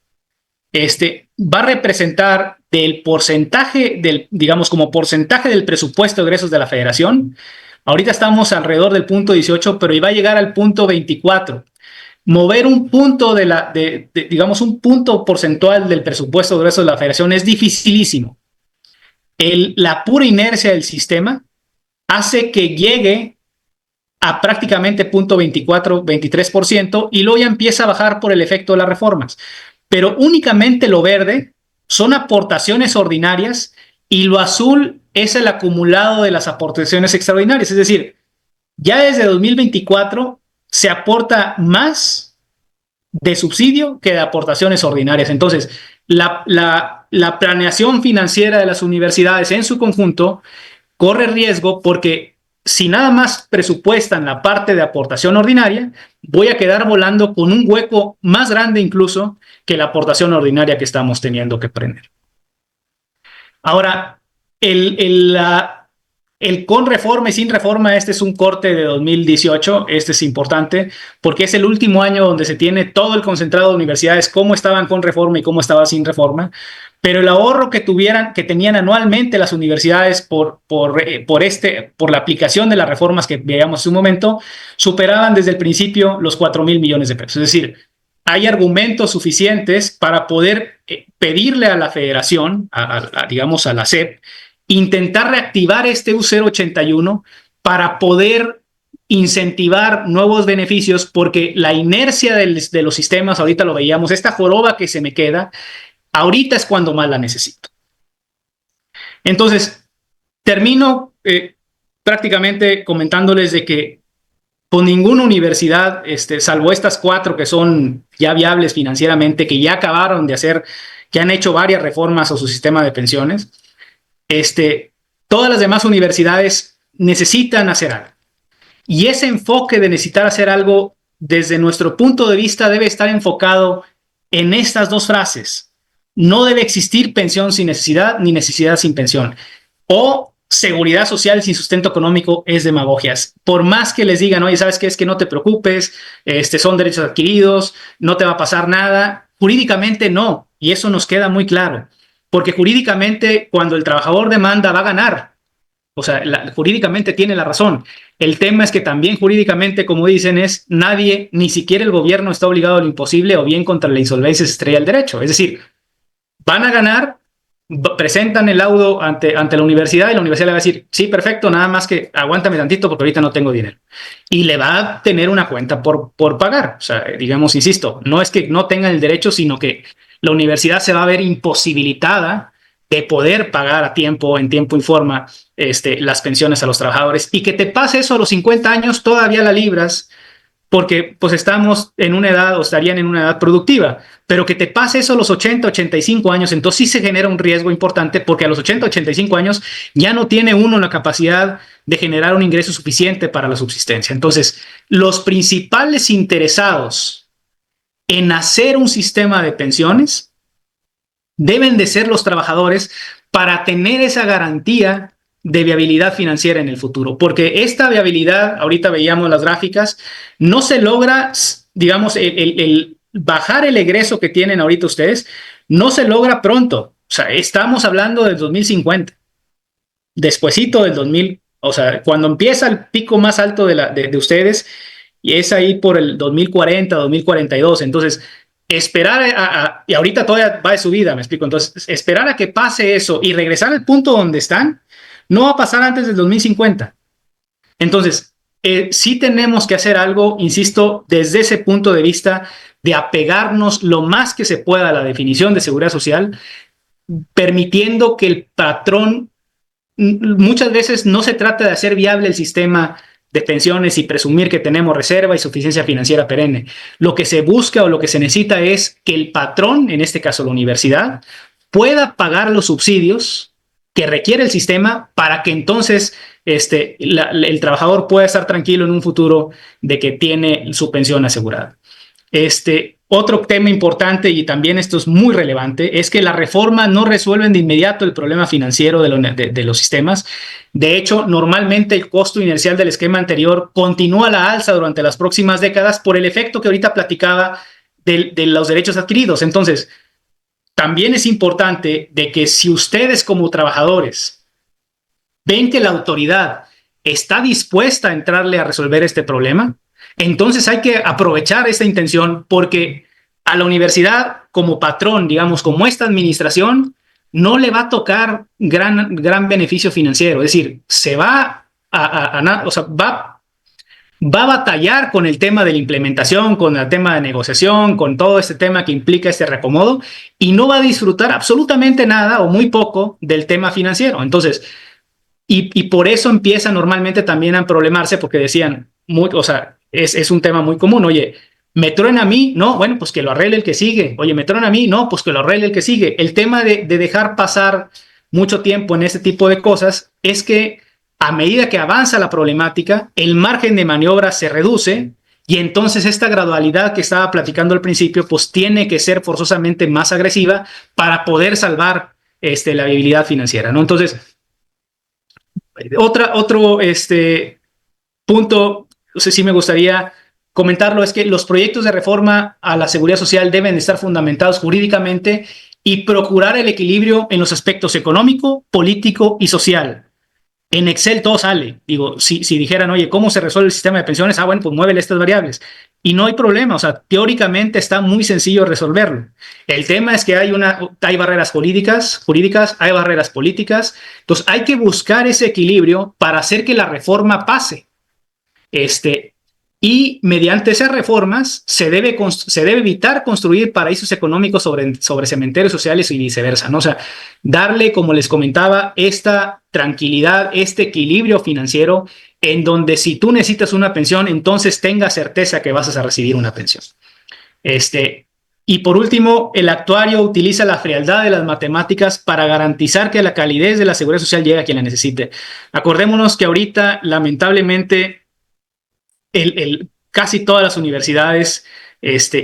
va a representar del porcentaje, digamos, como porcentaje del presupuesto de egresos de la Federación. Ahorita estamos alrededor del punto 18, pero iba a llegar al punto 24. Mover un punto digamos, un punto porcentual del presupuesto de egresos de la Federación es dificilísimo. La pura inercia del sistema hace que llegue a prácticamente punto 24, 23% y luego ya empieza a bajar por el efecto de las reformas. Pero únicamente lo verde son aportaciones ordinarias y lo azul es el acumulado de las aportaciones extraordinarias. Es decir, ya desde 2024 se aporta más de subsidio que de aportaciones ordinarias. Entonces, la planeación financiera de las universidades en su conjunto corre riesgo porque si nada más presupuestan la parte de aportación ordinaria, voy a quedar volando con un hueco más grande incluso que la aportación ordinaria que estamos teniendo que prender. Ahora, el con reforma y sin reforma, este es un corte de 2018, este es importante porque es el último año donde se tiene todo el concentrado de universidades, cómo estaban con reforma y cómo estaban sin reforma, pero el ahorro que tenían anualmente las universidades por la aplicación de las reformas que veíamos en un momento, superaban desde el principio los 4,000 millones de pesos. Es decir, hay argumentos suficientes para poder pedirle a la Federación, digamos a la SEP, intentar reactivar este U081 para poder incentivar nuevos beneficios, porque la inercia de los sistemas, ahorita lo veíamos, esta joroba que se me queda, ahorita es cuando más la necesito. Entonces, termino prácticamente comentándoles de que con ninguna universidad, salvo estas 4 que son ya viables financieramente, que ya acabaron de hacer, que han hecho varias reformas a su sistema de pensiones, todas las demás universidades necesitan hacer algo. Y ese enfoque de necesitar hacer algo, desde nuestro punto de vista, debe estar enfocado en estas 2 frases. No debe existir pensión sin necesidad, ni necesidad sin pensión. O seguridad social sin sustento económico es demagogias. Por más que les digan, oye, ¿sabes qué? Es que no te preocupes, son derechos adquiridos, no te va a pasar nada. Jurídicamente no, y eso nos queda muy claro. Porque jurídicamente, cuando el trabajador demanda, va a ganar. O sea, jurídicamente tiene la razón. El tema es que también jurídicamente, como dicen, nadie, ni siquiera el gobierno, está obligado a lo imposible o bien contra la insolvencia se estrella el derecho. Es decir, van a ganar, presentan el laudo ante la universidad y la universidad le va a decir, sí, perfecto, nada más que aguántame tantito porque ahorita no tengo dinero. Y le va a tener una cuenta por pagar. O sea, digamos, insisto, no es que no tengan el derecho, sino que la universidad se va a ver imposibilitada de poder pagar en tiempo y forma, las pensiones a los trabajadores. Y que te pase eso a los 50 años, todavía la libras, porque pues estamos en una edad, o estarían en una edad productiva, pero que te pase eso a los 80, 85 años, entonces sí se genera un riesgo importante, porque a los 80, 85 años ya no tiene uno la capacidad de generar un ingreso suficiente para la subsistencia. Entonces, los principales interesados en hacer un sistema de pensiones deben de ser los trabajadores para tener esa garantía de viabilidad financiera en el futuro, porque esta viabilidad, ahorita veíamos las gráficas, no se logra, digamos, el bajar el egreso que tienen ahorita ustedes, no se logra pronto. O sea, estamos hablando del 2050, despuesito del 2000, o sea, cuando empieza el pico más alto de ustedes, y es ahí por el 2040, 2042. Entonces, esperar y ahorita todavía va de subida, me explico. Entonces, esperar a que pase eso y regresar al punto donde están, no va a pasar antes del 2050. Entonces, sí tenemos que hacer algo, insisto, desde ese punto de vista de apegarnos lo más que se pueda a la definición de seguridad social, permitiendo que el patrón, muchas veces no se trata de hacer viable el sistema de pensiones y presumir que tenemos reserva y suficiencia financiera perenne. Lo que se busca o lo que se necesita es que el patrón, en este caso la universidad, pueda pagar los subsidios que requiere el sistema para que entonces el trabajador pueda estar tranquilo en un futuro de que tiene su pensión asegurada. Otro tema importante, y también esto es muy relevante, es que la reforma no resuelve de inmediato el problema financiero de los sistemas. De hecho, normalmente el costo inercial del esquema anterior continúa a la alza durante las próximas décadas por el efecto que ahorita platicaba de los derechos adquiridos. Entonces, también es importante de que si ustedes como trabajadores ven que la autoridad está dispuesta a entrarle a resolver este problema, entonces hay que aprovechar esta intención, porque a la universidad como patrón, digamos, como esta administración, no le va a tocar gran beneficio financiero. Es decir, se va va a batallar con el tema de la implementación, con el tema de negociación, con todo este tema que implica este reacomodo, y no va a disfrutar absolutamente nada o muy poco del tema financiero. Entonces, y por eso empieza normalmente también a problemarse, porque decían, es un tema muy común. Oye, ¿me truena a mí? No, bueno, pues que lo arregle el que sigue. Oye, ¿me truena a mí? No, pues que lo arregle el que sigue. El tema de dejar pasar mucho tiempo en este tipo de cosas es que a medida que avanza la problemática, el margen de maniobra se reduce, y entonces esta gradualidad que estaba platicando al principio, pues tiene que ser forzosamente más agresiva para poder salvar la viabilidad financiera, ¿no? Entonces, otro punto, no sé si me gustaría comentarlo, es que los proyectos de reforma a la seguridad social deben estar fundamentados jurídicamente y procurar el equilibrio en los aspectos económico, político y social. En Excel todo sale. Digo, si dijeran, oye, ¿cómo se resuelve el sistema de pensiones? Bueno, pues muévele estas variables. Y no hay problema, o sea, teóricamente está muy sencillo resolverlo. El tema es que hay barreras jurídicas, hay barreras políticas. Entonces hay que buscar ese equilibrio para hacer que la reforma pase. Y mediante esas reformas se debe evitar construir paraísos económicos sobre cementerios sociales y viceversa, ¿no? O sea, darle, como les comentaba, esta tranquilidad, este equilibrio financiero, en donde si tú necesitas una pensión, entonces tengas certeza que vas a recibir una pensión. Y por último, el actuario utiliza la frialdad de las matemáticas para garantizar que la calidez de la seguridad social llegue a quien la necesite. Acordémonos que ahorita, lamentablemente, casi todas las universidades,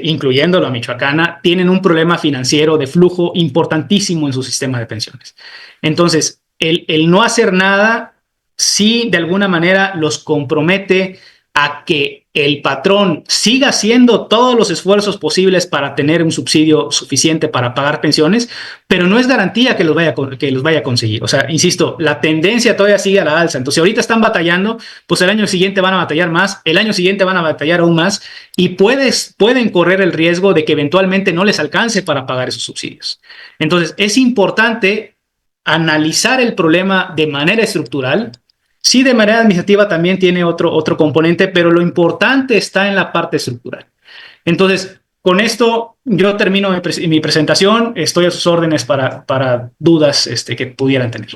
incluyendo la michoacana, tienen un problema financiero de flujo importantísimo en su sistema de pensiones. Entonces, el no hacer nada sí de alguna manera los compromete a que el patrón siga haciendo todos los esfuerzos posibles para tener un subsidio suficiente para pagar pensiones, pero no es garantía que los vaya a conseguir. O sea, insisto, la tendencia todavía sigue a la alza. Entonces, si ahorita están batallando, pues el año siguiente van a batallar más, el año siguiente van a batallar aún más, y pueden correr el riesgo de que eventualmente no les alcance para pagar esos subsidios. Entonces, es importante analizar el problema de manera estructural. Sí, de manera administrativa también tiene otro componente, pero lo importante está en la parte estructural. Entonces, con esto yo termino mi presentación. Estoy a sus órdenes para dudas que pudieran tener.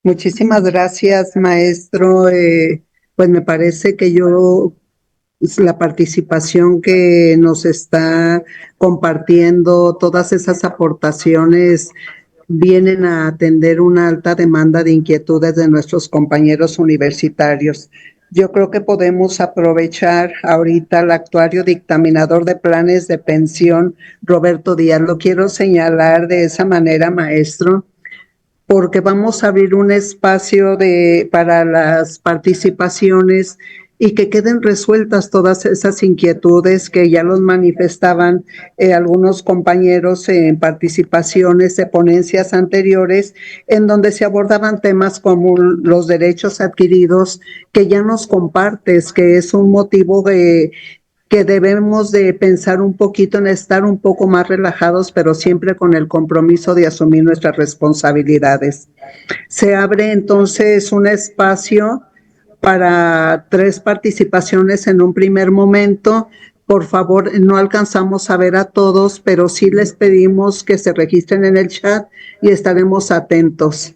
Muchísimas gracias, maestro. Pues me parece que la participación que nos está compartiendo, todas esas aportaciones vienen a atender una alta demanda de inquietudes de nuestros compañeros universitarios. Yo creo que podemos aprovechar ahorita al actuario dictaminador de planes de pensión, Roberto Díaz. Lo quiero señalar de esa manera, maestro, porque vamos a abrir un espacio para las participaciones y que queden resueltas todas esas inquietudes que ya los manifestaban algunos compañeros en participaciones de ponencias anteriores, en donde se abordaban temas como los derechos adquiridos, que ya nos compartes, que es un motivo que debemos de pensar un poquito en estar un poco más relajados, pero siempre con el compromiso de asumir nuestras responsabilidades. Se abre entonces un espacio para 3 participaciones en un primer momento. Por favor, no alcanzamos a ver a todos, pero sí les pedimos que se registren en el chat y estaremos atentos.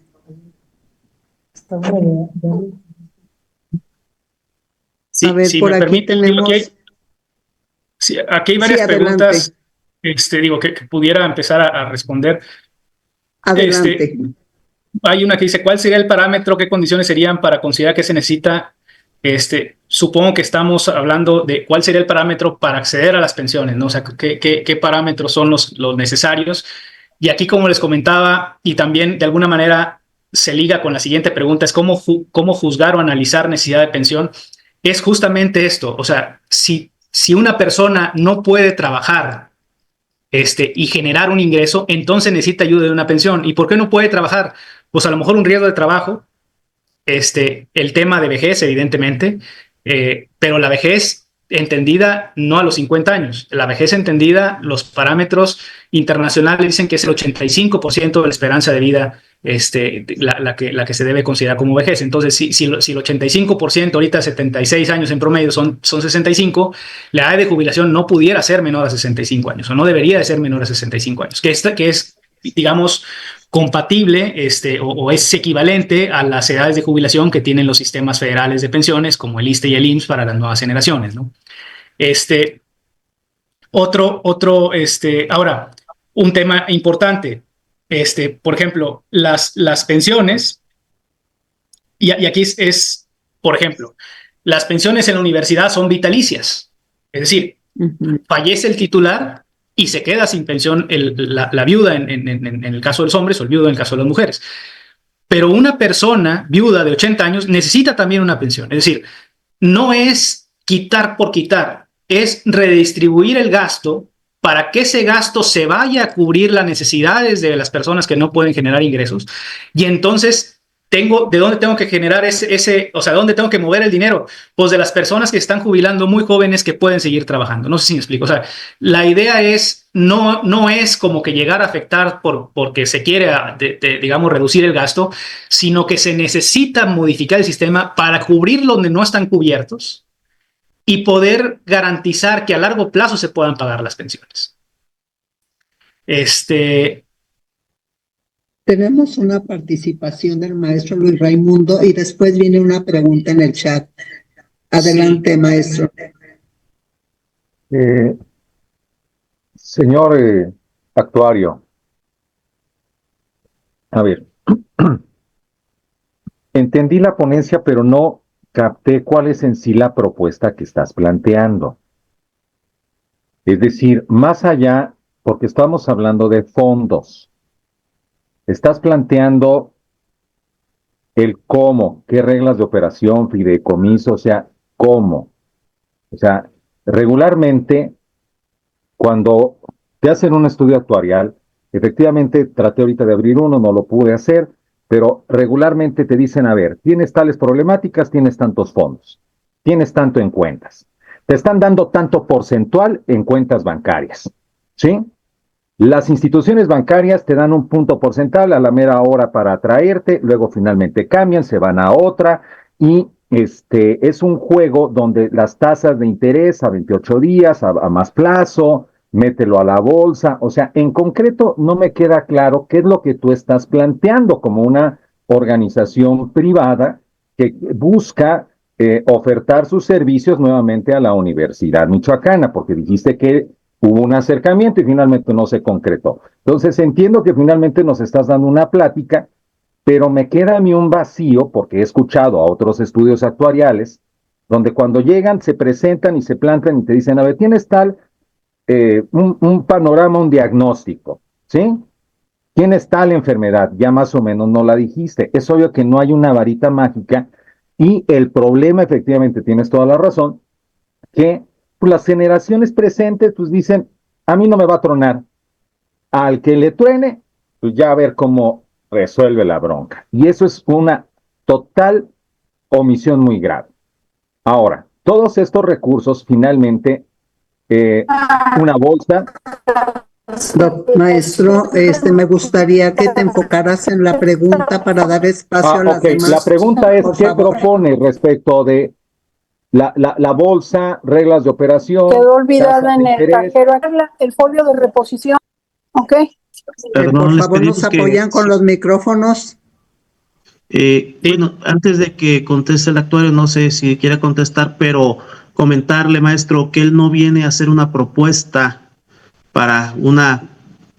Sí, a ver, si por me aquí permite, tenemos... Aquí hay varias preguntas que pudiera empezar a responder. Adelante. Hay una que dice, ¿cuál sería el parámetro? ¿Qué condiciones serían para considerar que se necesita? Supongo que estamos hablando de cuál sería el parámetro para acceder a las pensiones, ¿no? O sea, ¿qué parámetros son los necesarios? Y aquí, como les comentaba, y también de alguna manera se liga con la siguiente pregunta, es cómo juzgar o analizar necesidad de pensión. Es justamente esto, o sea, si una persona no puede trabajar y generar un ingreso, entonces necesita ayuda de una pensión. ¿Y por qué no puede trabajar? Pues a lo mejor un riesgo de trabajo, el tema de vejez, evidentemente, pero la vejez entendida no a los 50 años. La vejez entendida, los parámetros internacionales dicen que es el 85% de la esperanza de vida la que se debe considerar como vejez. Entonces, si el 85%, ahorita 76 años en promedio son 65, la edad de jubilación no pudiera ser menor a 65 años, o no debería de ser menor a 65 años, que es digamos, compatible o es equivalente a las edades de jubilación que tienen los sistemas federales de pensiones, como el ISSSTE y el IMSS para las nuevas generaciones, ¿no? Ahora, un tema importante, por ejemplo, las pensiones, y aquí por ejemplo, las pensiones en la universidad son vitalicias, es decir, fallece el titular y se queda sin pensión la viuda en el caso de los hombres o el viudo en el caso de las mujeres. Pero una persona viuda de 80 años necesita también una pensión. Es decir, no es quitar por quitar, es redistribuir el gasto para que ese gasto se vaya a cubrir las necesidades de las personas que no pueden generar ingresos. Y entonces, ¿de dónde tengo que generar o sea, dónde tengo que mover el dinero? Pues de las personas que están jubilando muy jóvenes que pueden seguir trabajando. No sé si me explico. O sea, la idea no es como que llegar a afectar porque se quiere, digamos, reducir el gasto, sino que se necesita modificar el sistema para cubrir donde no están cubiertos y poder garantizar que a largo plazo se puedan pagar las pensiones. Tenemos una participación del maestro Luis Raimundo y después viene una pregunta en el chat. Adelante, sí, maestro. Señor actuario, a ver, entendí la ponencia, pero no capté cuál es en sí la propuesta que estás planteando. Es decir, más allá, porque estamos hablando de fondos, estás planteando el cómo, qué reglas de operación, fideicomiso, o sea, cómo. O sea, regularmente, cuando te hacen un estudio actuarial, efectivamente traté ahorita de abrir uno, no lo pude hacer, pero regularmente te dicen, a ver, tienes tales problemáticas, tienes tantos fondos, tienes tanto en cuentas. Te están dando tanto porcentual en cuentas bancarias, ¿sí? Las instituciones bancarias te dan un punto porcentual a la mera hora para atraerte, luego finalmente cambian, se van a otra, y es un juego donde las tasas de interés a 28 días, a más plazo, mételo a la bolsa, o sea, en concreto no me queda claro qué es lo que tú estás planteando como una organización privada que busca ofertar sus servicios nuevamente a la Universidad Michoacana, porque dijiste que hubo un acercamiento y finalmente no se concretó. Entonces entiendo que finalmente nos estás dando una plática, pero me queda a mí un vacío, porque he escuchado a otros estudios actuariales, donde cuando llegan se presentan y se plantan y te dicen, a ver, tienes tal, un panorama, un diagnóstico, ¿sí? Tienes tal enfermedad, ya más o menos no la dijiste. Es obvio que no hay una varita mágica y el problema, efectivamente, tienes toda la razón, que pues, las generaciones presentes pues dicen, a mí no me va a tronar. Al que le truene, pues ya a ver cómo resuelve la bronca. Y eso es una total omisión muy grave. Ahora, todos estos recursos finalmente una bolsa. Maestro, me gustaría que te enfocaras en la pregunta para dar espacio a las demás. La pregunta es, ¿qué propone respecto de la bolsa, reglas de operación? Quedó olvidada en el cajero el folio de reposición. ¿Ok? Por favor, nos apoyan con los micrófonos. Bueno, antes de que conteste el actuario, no sé si quiera contestar, pero comentarle, maestro, que él no viene a hacer una propuesta para una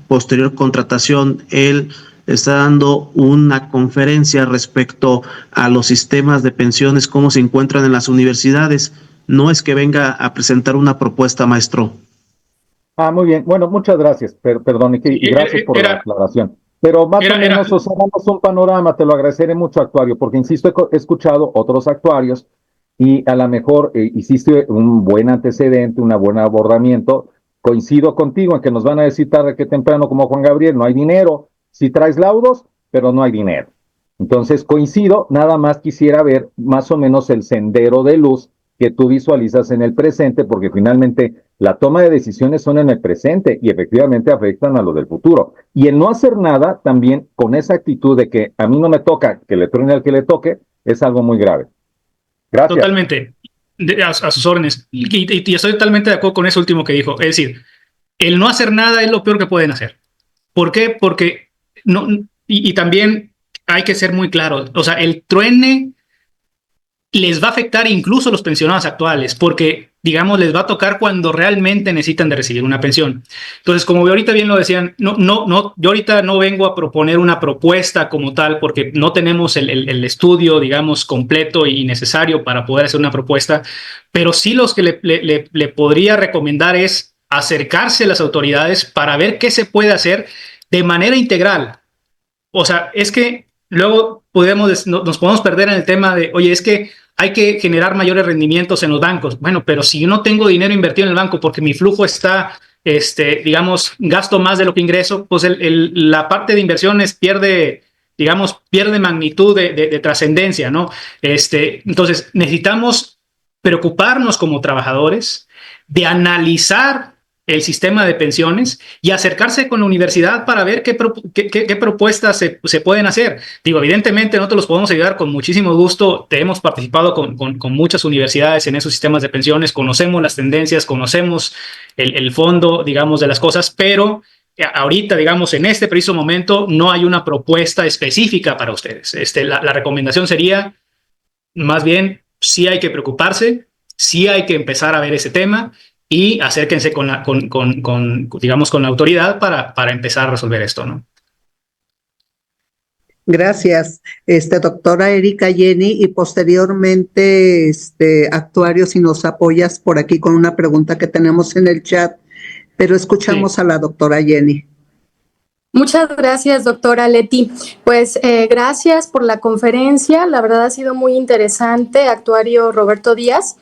posterior contratación. Él está dando una conferencia respecto a los sistemas de pensiones, cómo se encuentran en las universidades. No es que venga a presentar una propuesta, maestro. Muy bien. Bueno, muchas gracias. Perdón, y gracias por la aclaración. Pero más o menos, o sea, damos un panorama, te lo agradeceré mucho, actuario, porque insisto, he escuchado otros actuarios y a lo mejor hiciste un buen antecedente, un buen abordamiento coincido contigo en que nos van a decir tarde que temprano, como Juan Gabriel, no hay dinero. Si traes laudos, pero no hay dinero. Entonces coincido, nada más quisiera ver más o menos el sendero de luz que tú visualizas en el presente, porque finalmente la toma de decisiones son en el presente y efectivamente afectan a lo del futuro. Y el no hacer nada también con esa actitud de que a mí no me toca, que le truene al que le toque, es algo muy grave. Gracias. Totalmente, a sus órdenes. Y estoy totalmente de acuerdo con eso último que dijo. Es decir, el no hacer nada es lo peor que pueden hacer. ¿Por qué? Porque no, y también hay que ser muy claros. O sea, el truene les va a afectar incluso a los pensionados actuales, porque, digamos, les va a tocar cuando realmente necesitan de recibir una pensión. Entonces, como ahorita bien lo decían, yo ahorita no vengo a proponer una propuesta como tal, porque no tenemos el estudio, digamos, completo y necesario para poder hacer una propuesta, pero sí los que le podría recomendar es acercarse a las autoridades para ver qué se puede hacer de manera integral. O sea, es que luego nos podemos perder en el tema de, oye, es que hay que generar mayores rendimientos en los bancos. Bueno, pero si yo no tengo dinero invertido en el banco porque mi flujo está, digamos, gasto más de lo que ingreso, pues la parte de inversiones pierde magnitud de trascendencia, ¿no? Entonces, necesitamos preocuparnos como trabajadores de analizar el sistema de pensiones y acercarse con la universidad para ver qué propuestas se pueden hacer. Digo, evidentemente nosotros los podemos ayudar con muchísimo gusto. Hemos participado con muchas universidades en esos sistemas de pensiones, conocemos las tendencias, conocemos el fondo, digamos, de las cosas, pero ahorita, digamos, en este preciso momento no hay una propuesta específica para ustedes. La recomendación sería, más bien, sí hay que preocuparse, sí hay que empezar a ver ese tema y acérquense digamos, con la autoridad para empezar a resolver esto, ¿no? Gracias, doctora Erika Jenny, y posteriormente, actuario, si nos apoyas por aquí con una pregunta que tenemos en el chat, pero escuchamos Sí. a la doctora Jenny. Muchas gracias, doctora Leti. Pues gracias por la conferencia, la verdad ha sido muy interesante, actuario Roberto Díaz.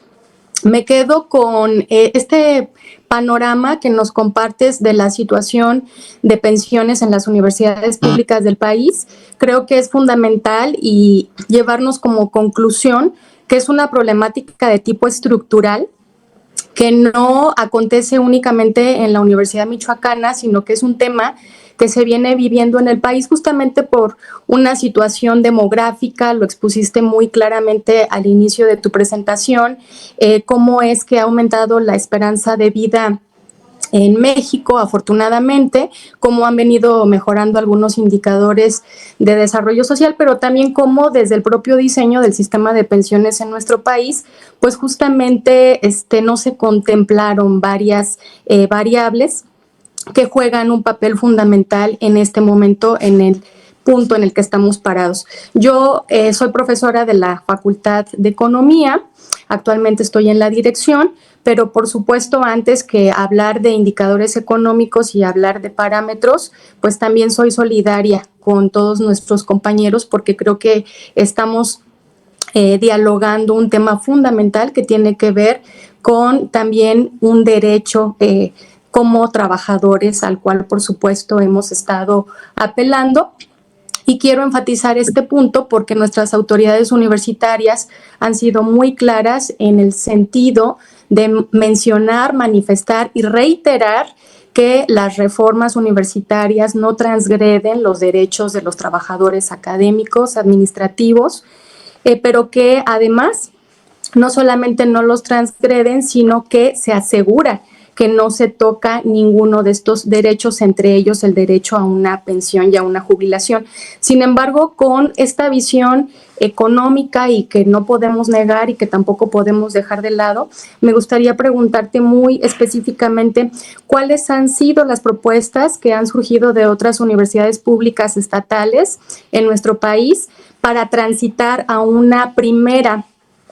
Me quedo con este panorama que nos compartes de la situación de pensiones en las universidades públicas del país. Creo que es fundamental y llevarnos como conclusión que es una problemática de tipo estructural que no acontece únicamente en la Universidad Michoacana, sino que es un tema que se viene viviendo en el país justamente por una situación demográfica, lo expusiste muy claramente al inicio de tu presentación, cómo es que ha aumentado la esperanza de vida en México, afortunadamente, cómo han venido mejorando algunos indicadores de desarrollo social, pero también cómo desde el propio diseño del sistema de pensiones en nuestro país, pues justamente no se contemplaron varias variables que juegan un papel fundamental en este momento, en el punto en el que estamos parados. Yo soy profesora de la Facultad de Economía, actualmente estoy en la dirección, pero por supuesto antes que hablar de indicadores económicos y hablar de parámetros, pues también soy solidaria con todos nuestros compañeros porque creo que estamos dialogando un tema fundamental que tiene que ver con también un derecho como trabajadores, al cual por supuesto hemos estado apelando. Y quiero enfatizar este punto porque nuestras autoridades universitarias han sido muy claras en el sentido de mencionar, manifestar y reiterar que las reformas universitarias no transgreden los derechos de los trabajadores académicos, administrativos, pero que además no solamente no los transgreden, sino que se asegura que no se toca ninguno de estos derechos, entre ellos el derecho a una pensión y a una jubilación. Sin embargo, con esta visión económica y que no podemos negar y que tampoco podemos dejar de lado, me gustaría preguntarte muy específicamente cuáles han sido las propuestas que han surgido de otras universidades públicas estatales en nuestro país para transitar a una primera,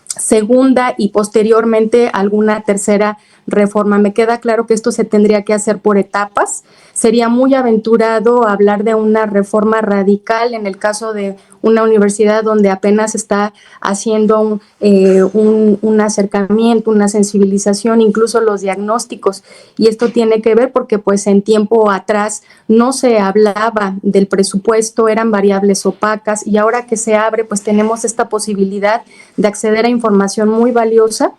segunda y posteriormente alguna tercera reforma. Me queda claro que esto se tendría que hacer por etapas. Sería muy aventurado hablar de una reforma radical en el caso de una universidad donde apenas está haciendo un acercamiento, una sensibilización, incluso los diagnósticos. Y esto tiene que ver porque pues en tiempo atrás no se hablaba del presupuesto, eran variables opacas, y ahora que se abre pues tenemos esta posibilidad de acceder a información muy valiosa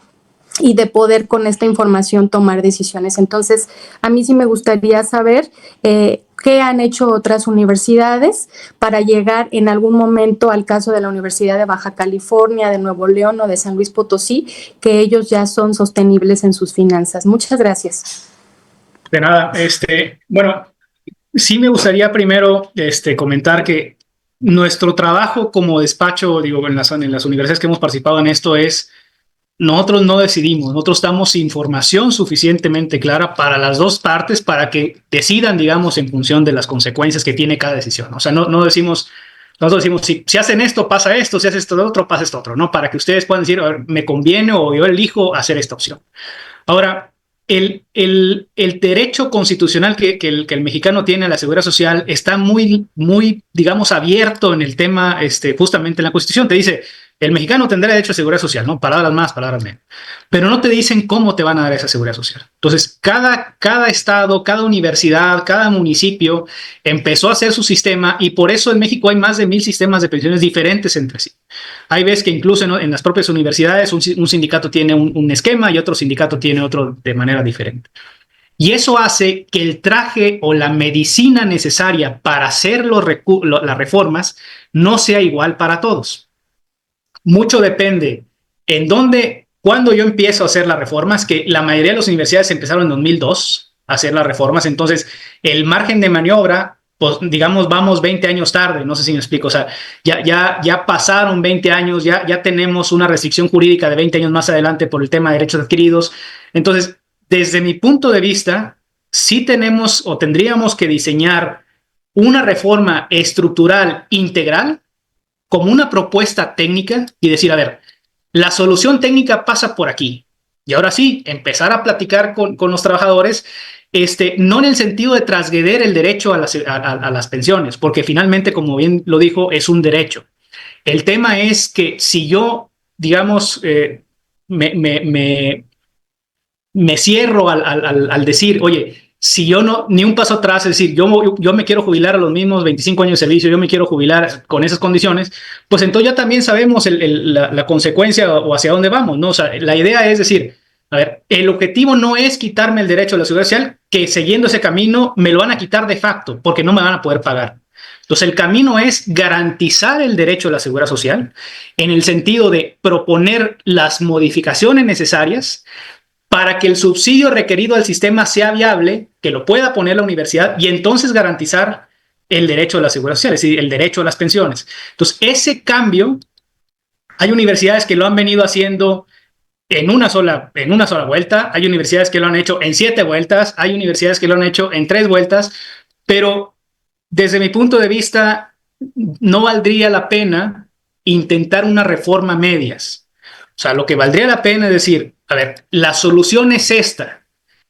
y de poder con esta información tomar decisiones. Entonces, a mí sí me gustaría saber qué han hecho otras universidades para llegar en algún momento al caso de la Universidad de Baja California, de Nuevo León o de San Luis Potosí, que ellos ya son sostenibles en sus finanzas. Muchas gracias. De nada, bueno, sí me gustaría primero comentar que nuestro trabajo como despacho, digo, en las universidades que hemos participado en esto es, nosotros no decidimos, nosotros damos información suficientemente clara para las dos partes para que decidan, digamos, en función de las consecuencias que tiene cada decisión. O sea, no decimos, nosotros decimos, si hacen esto, pasa esto, si haces esto otro, pasa esto otro, ¿no? Para que ustedes puedan decir, a ver, me conviene o yo elijo hacer esta opción. Ahora, el derecho constitucional que el mexicano tiene a la seguridad social está muy, digamos, abierto en el tema, justamente en la Constitución. Te dice, el mexicano tendrá derecho a seguridad social, ¿no? Palabras más, palabras menos. Pero no te dicen cómo te van a dar esa seguridad social. Entonces, cada estado, cada universidad, cada municipio empezó a hacer su sistema, y por eso en México hay más de 1,000 sistemas de pensiones diferentes entre sí. Hay veces que incluso en las propias universidades un sindicato tiene un esquema y otro sindicato tiene otro de manera diferente. Y eso hace que el traje o la medicina necesaria para hacer las reformas no sea igual para todos. Mucho depende en dónde, cuando yo empiezo a hacer las reformas, que la mayoría de las universidades empezaron en 2002 a hacer las reformas. Entonces el margen de maniobra, pues digamos, vamos 20 años tarde, no sé si me explico, o sea, ya pasaron 20 años, ya tenemos una restricción jurídica de 20 años más adelante por el tema de derechos adquiridos. Entonces, desde mi punto de vista, sí tenemos o tendríamos que diseñar una reforma estructural integral como una propuesta técnica y decir, a ver, la solución técnica pasa por aquí. Y ahora sí, empezar a platicar con los trabajadores, no en el sentido de transgreder el derecho a las pensiones, porque finalmente, como bien lo dijo, es un derecho. El tema es que si yo, digamos, me cierro al decir, oye, si yo no, ni un paso atrás, es decir, yo me quiero jubilar a los mismos 25 años de servicio, yo me quiero jubilar con esas condiciones, pues entonces ya también sabemos la consecuencia o hacia dónde vamos, ¿no? O sea, la idea es decir, a ver, el objetivo no es quitarme el derecho a la seguridad social, que siguiendo ese camino me lo van a quitar de facto, porque no me van a poder pagar. Entonces, el camino es garantizar el derecho a la seguridad social en el sentido de proponer las modificaciones necesarias para que el subsidio requerido al sistema sea viable, que lo pueda poner la universidad, y entonces garantizar el derecho a la seguridad social, es decir, el derecho a las pensiones. Entonces, ese cambio, hay universidades que lo han venido haciendo en una sola vuelta, hay universidades que lo han hecho en 7 vueltas, hay universidades que lo han hecho en 3 vueltas, pero desde mi punto de vista, no valdría la pena intentar una reforma a medias. O sea, lo que valdría la pena es decir, a ver, la solución es esta.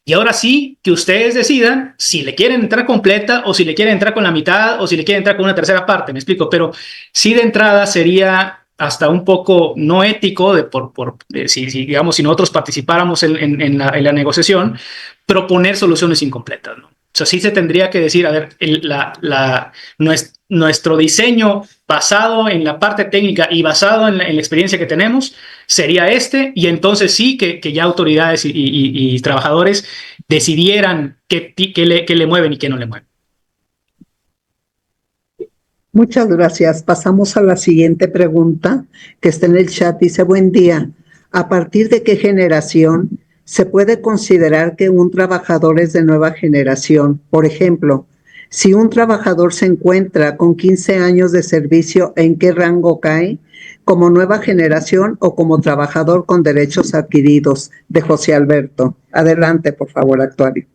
Y ahora sí, que ustedes decidan si le quieren entrar completa o si le quieren entrar con la mitad o si le quieren entrar con una tercera parte, me explico. Pero sí, de entrada sería hasta un poco no ético, si digamos, si nosotros participáramos en la negociación, proponer soluciones incompletas, ¿no? O sea, sí se tendría que decir, a ver, nuestro diseño basado en la parte técnica y basado en la experiencia que tenemos sería y entonces sí que ya autoridades y trabajadores decidieran qué le mueven y qué no le mueven. Muchas gracias. Pasamos a la siguiente pregunta que está en el chat. Dice, buen día. ¿A partir de qué generación se puede considerar que un trabajador es de nueva generación? Por ejemplo, si un trabajador se encuentra con 15 años de servicio, ¿en qué rango cae? ¿Como nueva generación o como trabajador con derechos adquiridos? De José Alberto. Adelante, por favor, actuario.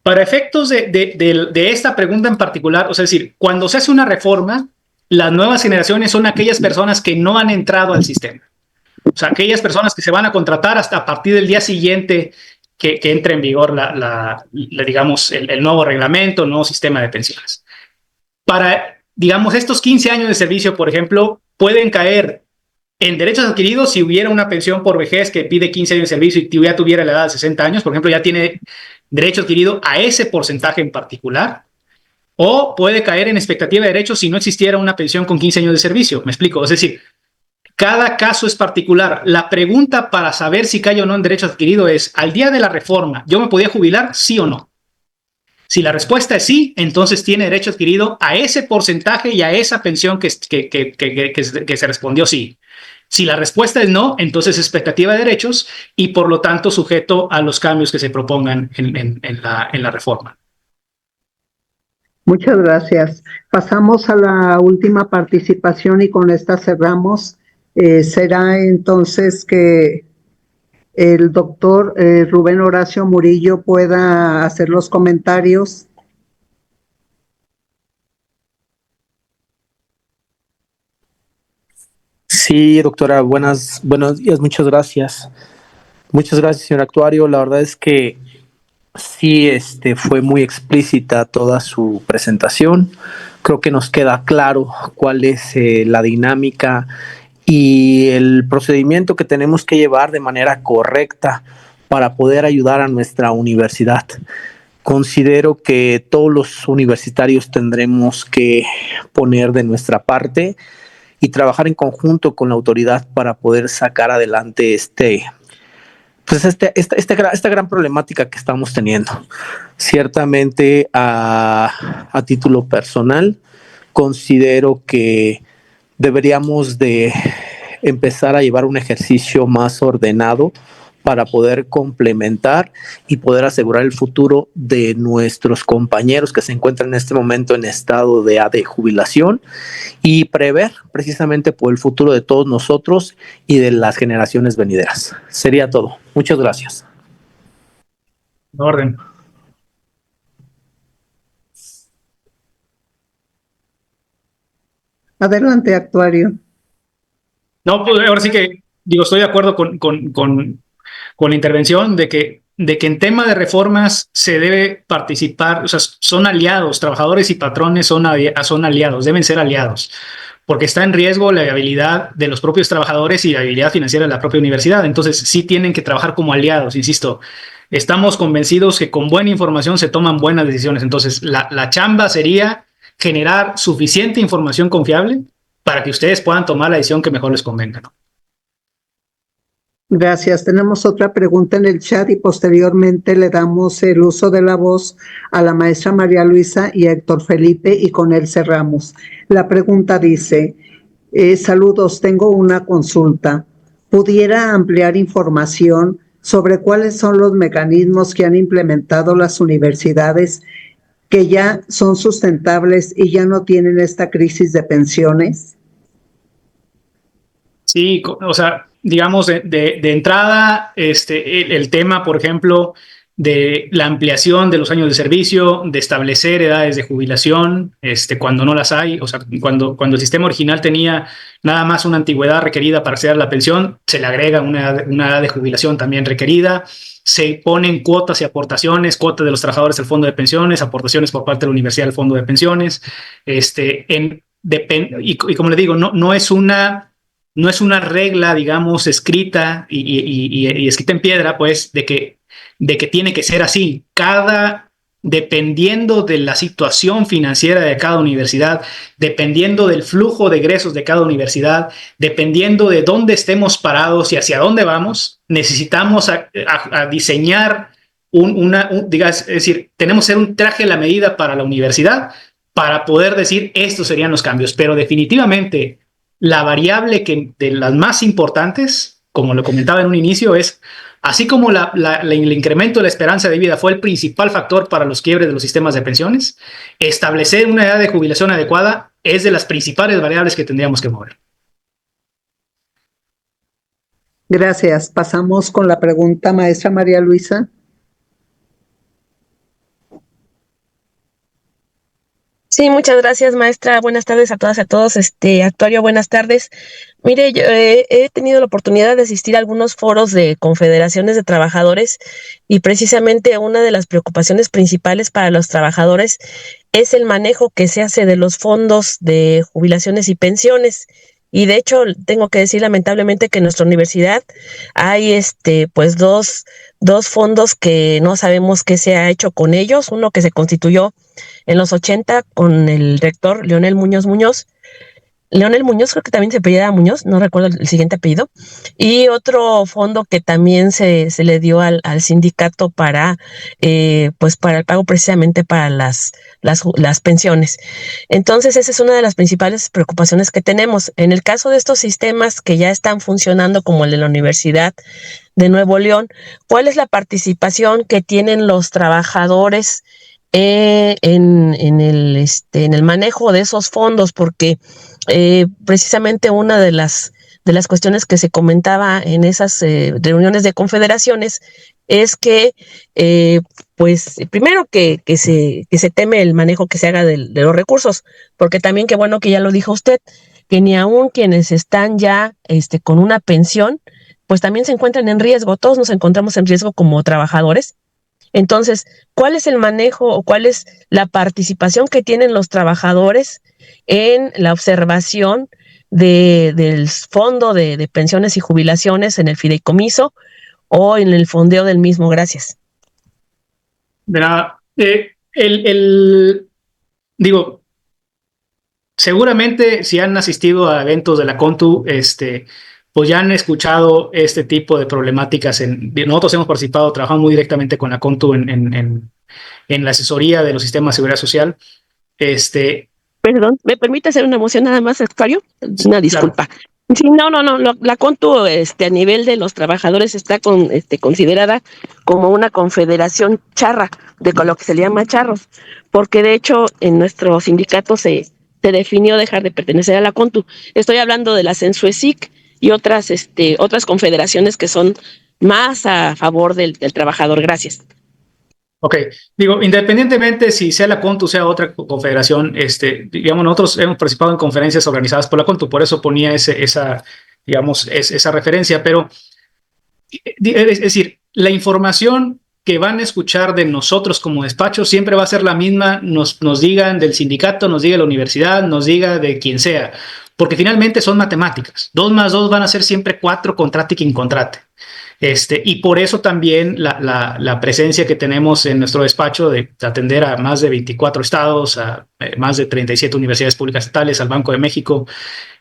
Para efectos de esta pregunta en particular, o sea, es decir, cuando se hace una reforma, las nuevas generaciones son aquellas personas que no han entrado al sistema. O sea, aquellas personas que se van a contratar hasta a partir del día siguiente que entre en vigor digamos, el nuevo reglamento, el nuevo sistema de pensiones. Para, digamos, estos 15 años de servicio, por ejemplo, pueden caer en derechos adquiridos si hubiera una pensión por vejez que pide 15 años de servicio y ya tuviera la edad de 60 años, por ejemplo, ya tiene derecho adquirido a ese porcentaje en particular. O puede caer en expectativa de derechos si no existiera una pensión con 15 años de servicio. ¿Me explico? Es decir, cada caso es particular. La pregunta para saber si cae o no en derecho adquirido es, al día de la reforma, ¿yo me podía jubilar, sí o no? Si la respuesta es sí, entonces tiene derecho adquirido a ese porcentaje y a esa pensión que se respondió sí. Si la respuesta es no, entonces es expectativa de derechos y por lo tanto sujeto a los cambios que se propongan en la reforma. Muchas gracias. Pasamos a la última participación y con esta cerramos. Será entonces que el doctor Rubén Horacio Murillo pueda hacer los comentarios. Sí, doctora, buenos días, muchas gracias. Muchas gracias, señor actuario. La verdad es que sí, fue muy explícita toda su presentación. Creo que nos queda claro cuál es la dinámica y el procedimiento que tenemos que llevar de manera correcta para poder ayudar a nuestra universidad. Considero que todos los universitarios tendremos que poner de nuestra parte y trabajar en conjunto con la autoridad para poder sacar adelante esta gran problemática que estamos teniendo. Ciertamente, a título personal, considero que deberíamos de empezar a llevar un ejercicio más ordenado para poder complementar y poder asegurar el futuro de nuestros compañeros que se encuentran en este momento en estado de jubilación y prever precisamente por el futuro de todos nosotros y de las generaciones venideras. Sería todo. Muchas gracias. Orden. Adelante, actuario. No, pues ahora sí que digo, estoy de acuerdo con la intervención de que en tema de reformas se debe participar, o sea, son aliados, trabajadores y patrones son aliados, deben ser aliados, porque está en riesgo la viabilidad de los propios trabajadores y la viabilidad financiera de la propia universidad. Entonces, sí tienen que trabajar como aliados, insisto. Estamos convencidos que con buena información se toman buenas decisiones. Entonces, la chamba sería generar suficiente información confiable para que ustedes puedan tomar la decisión que mejor les convenga, ¿no? Gracias. Tenemos otra pregunta en el chat y posteriormente le damos el uso de la voz a la maestra María Luisa y a Héctor Felipe y con él cerramos. La pregunta dice, saludos, tengo una consulta. ¿Pudiera ampliar información sobre cuáles son los mecanismos que han implementado las universidades que ya son sustentables y ya no tienen esta crisis de pensiones? Sí, o sea, digamos, de entrada, el tema, por ejemplo, de la ampliación de los años de servicio, de establecer edades de jubilación, cuando no las hay, o sea, cuando el sistema original tenía nada más una antigüedad requerida para acceder a la pensión, se le agrega una edad de jubilación también requerida, se ponen cuotas y aportaciones, cuotas de los trabajadores al fondo de pensiones, aportaciones por parte de la universidad al fondo de pensiones, y como le digo, no es una regla, digamos, escrita y escrita en piedra, pues, de que tiene que ser así. Dependiendo de la situación financiera de cada universidad, dependiendo del flujo de egresos de cada universidad, dependiendo de dónde estemos parados y hacia dónde vamos, necesitamos a diseñar es decir, tenemos que hacer un traje a la medida para la universidad para poder decir estos serían los cambios, pero definitivamente la variable de las más importantes, como lo comentaba en un inicio, es así como el incremento de la esperanza de vida fue el principal factor para los quiebres de los sistemas de pensiones, establecer una edad de jubilación adecuada es de las principales variables que tendríamos que mover. Gracias. Pasamos con la pregunta, maestra María Luisa. Sí, muchas gracias, maestra. Buenas tardes a todas y a todos. Actuario, buenas tardes. Mire, yo he tenido la oportunidad de asistir a algunos foros de confederaciones de trabajadores y precisamente una de las preocupaciones principales para los trabajadores es el manejo que se hace de los fondos de jubilaciones y pensiones. Y de hecho, tengo que decir lamentablemente que en nuestra universidad hay pues dos fondos que no sabemos qué se ha hecho con ellos. Uno que se constituyó en los 80 con el rector Leonel Muñoz Muñoz. Leonel Muñoz, creo que también se apellida Muñoz, no recuerdo el siguiente apellido, y otro fondo que también se le dio al sindicato para, pues para el pago precisamente para las pensiones. Entonces, esa es una de las principales preocupaciones que tenemos. En el caso de estos sistemas que ya están funcionando, como el de la Universidad de Nuevo León, ¿cuál es la participación que tienen los trabajadores en el manejo de esos fondos? Porque precisamente una de las cuestiones que se comentaba en esas reuniones de confederaciones es que pues primero que se teme el manejo que se haga de los recursos, porque también qué bueno que ya lo dijo usted, que ni aún quienes están ya con una pensión, pues también se encuentran en riesgo. Todos nos encontramos en riesgo como trabajadores. Entonces, ¿cuál es el manejo o cuál es la participación que tienen los trabajadores en la observación del fondo de pensiones y jubilaciones en el fideicomiso o en el fondeo del mismo? Gracias. Verá, digo, seguramente si han asistido a eventos de la CONTU, pues ya han escuchado este tipo de problemáticas. Nosotros hemos participado, trabajando muy directamente con la CONTU en la asesoría de los sistemas de seguridad social. Perdón, ¿me permite hacer una moción nada más, actuario? Una disculpa. Claro. Sí, no, la CONTU a nivel de los trabajadores está considerada como una confederación charra, de con lo que se le llama charros, porque de hecho en nuestro sindicato se definió dejar de pertenecer a la CONTU. Estoy hablando de la Censuesic y otras confederaciones que son más a favor del trabajador. Gracias. Ok, digo, independientemente si sea la CONTU o sea otra confederación, digamos, nosotros hemos participado en conferencias organizadas por la CONTU, por eso ponía esa referencia, pero es decir, la información que van a escuchar de nosotros como despacho siempre va a ser la misma, nos digan del sindicato, nos diga la universidad, nos diga de quien sea, porque finalmente son matemáticas. 2 más 2 van a ser siempre 4, contrate quien contrate. Y por eso también la presencia que tenemos en nuestro despacho de atender a más de 24 estados, a más de 37 universidades públicas estatales, al Banco de México,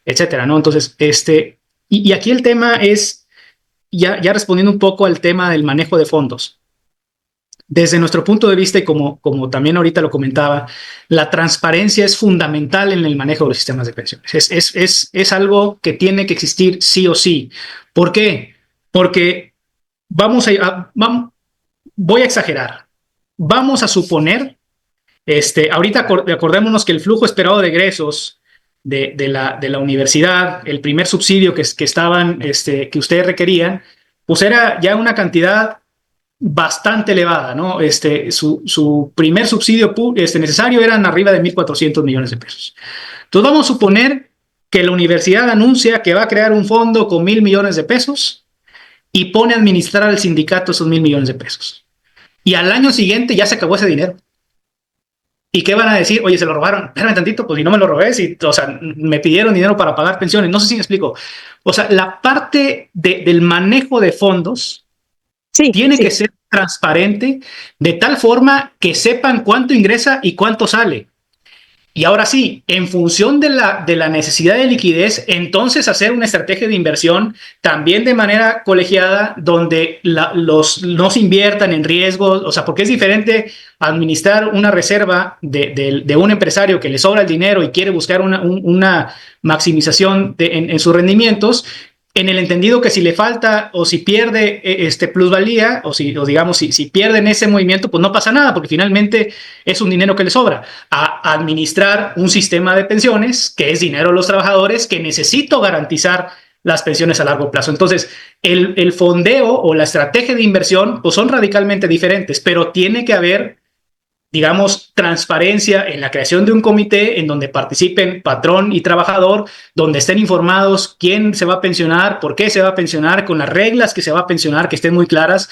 etcétera, ¿no? Entonces, y aquí el tema es, ya respondiendo un poco al tema del manejo de fondos. Desde nuestro punto de vista, y como también ahorita lo comentaba, la transparencia es fundamental en el manejo de los sistemas de pensiones. Es algo que tiene que existir sí o sí. ¿Por qué? Porque voy a exagerar. Vamos a suponer, ahorita acordémonos que el flujo esperado de egresos de la universidad, el primer subsidio que ustedes requerían, pues era ya una cantidad bastante elevada, ¿no? Su primer subsidio necesario eran arriba de 1,400 millones de pesos. Entonces vamos a suponer que la universidad anuncia que va a crear un fondo con 1,000 millones de pesos y pone a administrar al sindicato esos 1,000 millones de pesos. Y al año siguiente ya se acabó ese dinero. ¿Y qué van a decir? Oye, se lo robaron. Espérame tantito, pues si no me lo robé, me pidieron dinero para pagar pensiones. No sé si me explico. O sea, la parte del manejo de fondos tiene que ser transparente de tal forma que sepan cuánto ingresa y cuánto sale. Y ahora sí, en función de la necesidad de liquidez, entonces hacer una estrategia de inversión también de manera colegiada, donde no se inviertan en riesgos, o sea, porque es diferente administrar una reserva de un empresario que le sobra el dinero y quiere buscar una maximización en sus rendimientos, en el entendido que si le falta o si pierde plusvalía o digamos si pierden ese movimiento, pues no pasa nada porque finalmente es un dinero que le sobra. A administrar un sistema de pensiones que es dinero de los trabajadores que necesito garantizar las pensiones a largo plazo. Entonces, el fondeo o la estrategia de inversión pues son radicalmente diferentes, pero tiene que haber digamos, transparencia en la creación de un comité en donde participen patrón y trabajador, donde estén informados quién se va a pensionar, por qué se va a pensionar, con las reglas que se va a pensionar, que estén muy claras,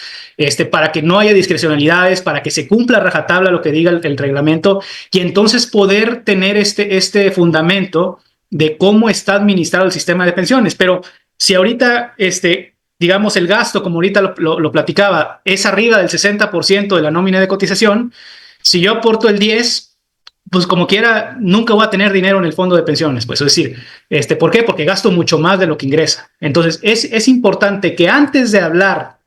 para que no haya discrecionalidades, para que se cumpla a rajatabla lo que diga el reglamento, y entonces poder tener este fundamento de cómo está administrado el sistema de pensiones. Pero si ahorita, digamos, el gasto, como ahorita lo platicaba, es arriba del 60% de la nómina de cotización, si yo aporto el 10, pues como quiera, nunca voy a tener dinero en el fondo de pensiones. Pues, es decir, ¿por qué? Porque gasto mucho más de lo que ingresa. Entonces, es importante que antes de hablar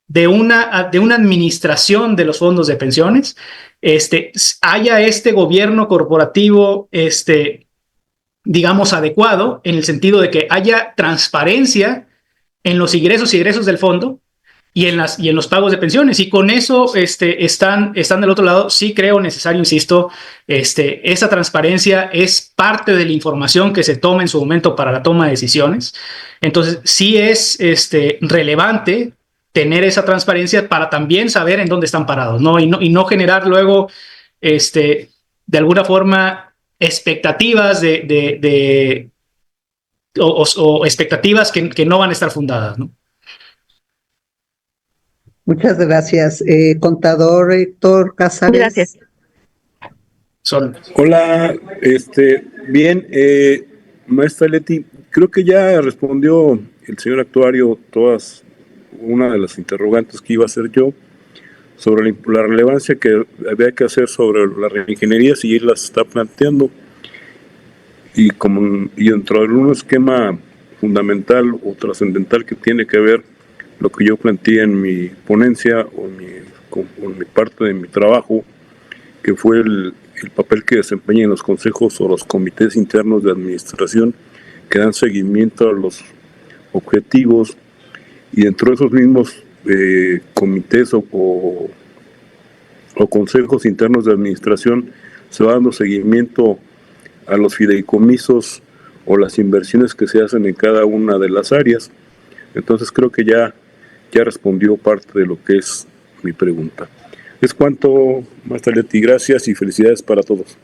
de una administración de los fondos de pensiones, haya este gobierno corporativo, digamos, adecuado, en el sentido de que haya transparencia en los ingresos y egresos del fondo, y en los pagos de pensiones, y con eso están del otro lado. Sí creo necesario, insisto, esa transparencia es parte de la información que se toma en su momento para la toma de decisiones. Entonces sí es relevante tener esa transparencia para también saber en dónde están parados, ¿no? Y no generar luego de alguna forma expectativas o expectativas que no van a estar fundadas, ¿no? Muchas gracias. Contador Héctor Casares. Gracias. Hola, bien, maestra Leti, creo que ya respondió el señor actuario una de las interrogantes que iba a hacer yo sobre la relevancia que había que hacer sobre la reingeniería, si él las está planteando, y dentro de un esquema fundamental o trascendental que tiene que ver lo que yo planteé en mi ponencia o en mi parte de mi trabajo, que fue el papel que desempeñan los consejos o los comités internos de administración que dan seguimiento a los objetivos, y dentro de esos mismos comités o consejos internos de administración se va dando seguimiento a los fideicomisos o las inversiones que se hacen en cada una de las áreas. Entonces creo que ya respondió parte de lo que es mi pregunta. Es cuanto, maestra Leti, gracias y felicidades para todos.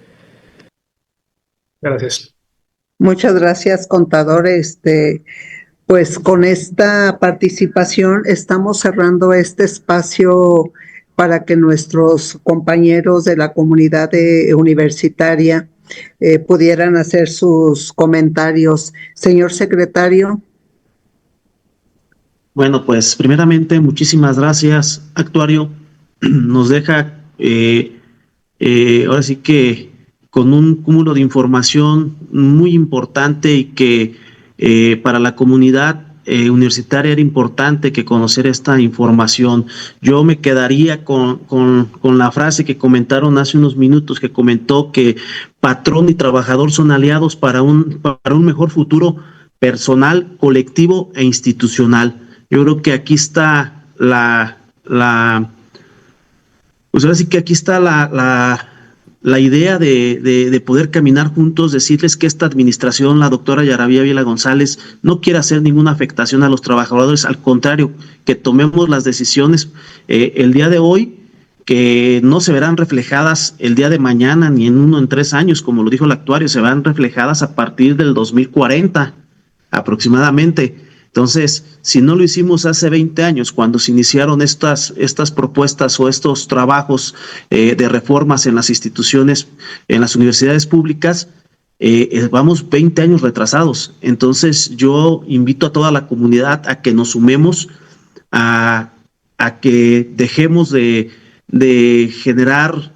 Gracias. Muchas gracias, contador. Pues con esta participación estamos cerrando este espacio para que nuestros compañeros de la comunidad universitaria pudieran hacer sus comentarios. Señor secretario. Bueno, pues primeramente, muchísimas gracias, actuario. Nos deja ahora sí que con un cúmulo de información muy importante, y que para la comunidad universitaria era importante que conocer esta información. Yo me quedaría con la frase que comentaron hace unos minutos, que comentó que patrón y trabajador son aliados para un mejor futuro personal, colectivo e institucional. Yo creo que aquí está pues ahora sí que aquí está la idea de poder caminar juntos, decirles que esta administración, la doctora Yaravía Vila González, no quiere hacer ninguna afectación a los trabajadores, al contrario, que tomemos las decisiones el día de hoy, que no se verán reflejadas el día de mañana ni en 3 años, como lo dijo el actuario, se verán reflejadas a partir del 2040 aproximadamente. Entonces, si no lo hicimos hace 20 años, cuando se iniciaron estas propuestas o estos trabajos de reformas en las instituciones, en las universidades públicas, vamos 20 años retrasados. Entonces, yo invito a toda la comunidad a que nos sumemos, a que dejemos de generar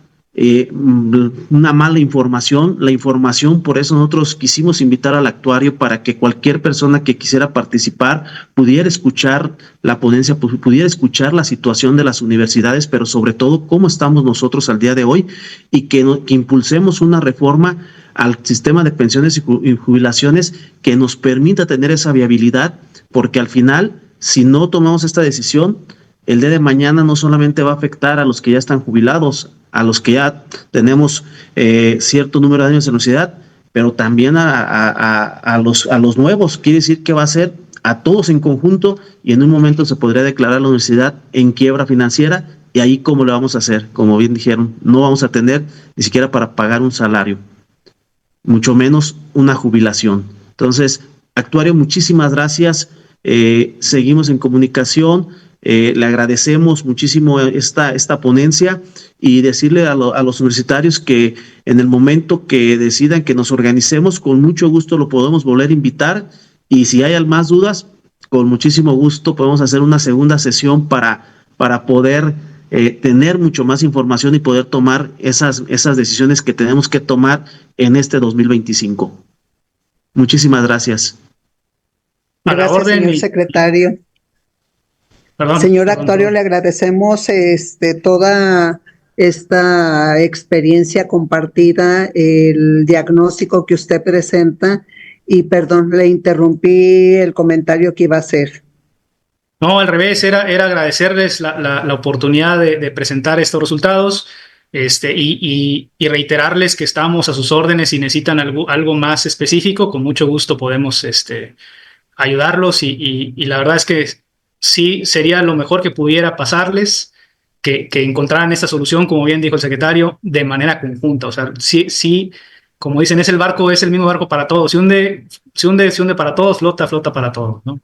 una mala información. La información, por eso nosotros quisimos invitar al actuario para que cualquier persona que quisiera participar pudiera escuchar la ponencia, pudiera escuchar la situación de las universidades, pero sobre todo cómo estamos nosotros al día de hoy, y que impulsemos una reforma al sistema de pensiones y jubilaciones que nos permita tener esa viabilidad, porque al final, si no tomamos esta decisión, el día de mañana no solamente va a afectar a los que ya están jubilados, a los que ya tenemos cierto número de años en la universidad, pero también a los nuevos. Quiere decir que va a ser a todos en conjunto, y en un momento se podría declarar la universidad en quiebra financiera, Y ahí, ¿cómo le vamos a hacer? Como bien dijeron, no vamos a tener ni siquiera para pagar un salario, mucho menos una jubilación. Entonces, actuario, muchísimas gracias. Seguimos en comunicación. Le agradecemos muchísimo esta ponencia y decirle a los universitarios que en el momento que decidan que nos organicemos, con mucho gusto lo podemos volver a invitar, y si hay más dudas, con muchísimo gusto podemos hacer una segunda sesión para poder tener mucho más información y poder tomar esas decisiones que tenemos que tomar en este 2025. Muchísimas gracias. Gracias, señor secretario. Señor actuario, le agradecemos toda esta experiencia compartida, el diagnóstico que usted presenta, y perdón, le interrumpí el comentario que iba a hacer. No, al revés, era agradecerles la oportunidad de presentar estos resultados, y reiterarles que estamos a sus órdenes. Si necesitan algo más específico, con mucho gusto podemos ayudarlos, y la verdad es que sí sería lo mejor que pudiera pasarles, que encontraran esta solución, como bien dijo el secretario, de manera conjunta. O sea, sí, como dicen, es el mismo barco para todos. Si hunde para todos, flota para todos, ¿no?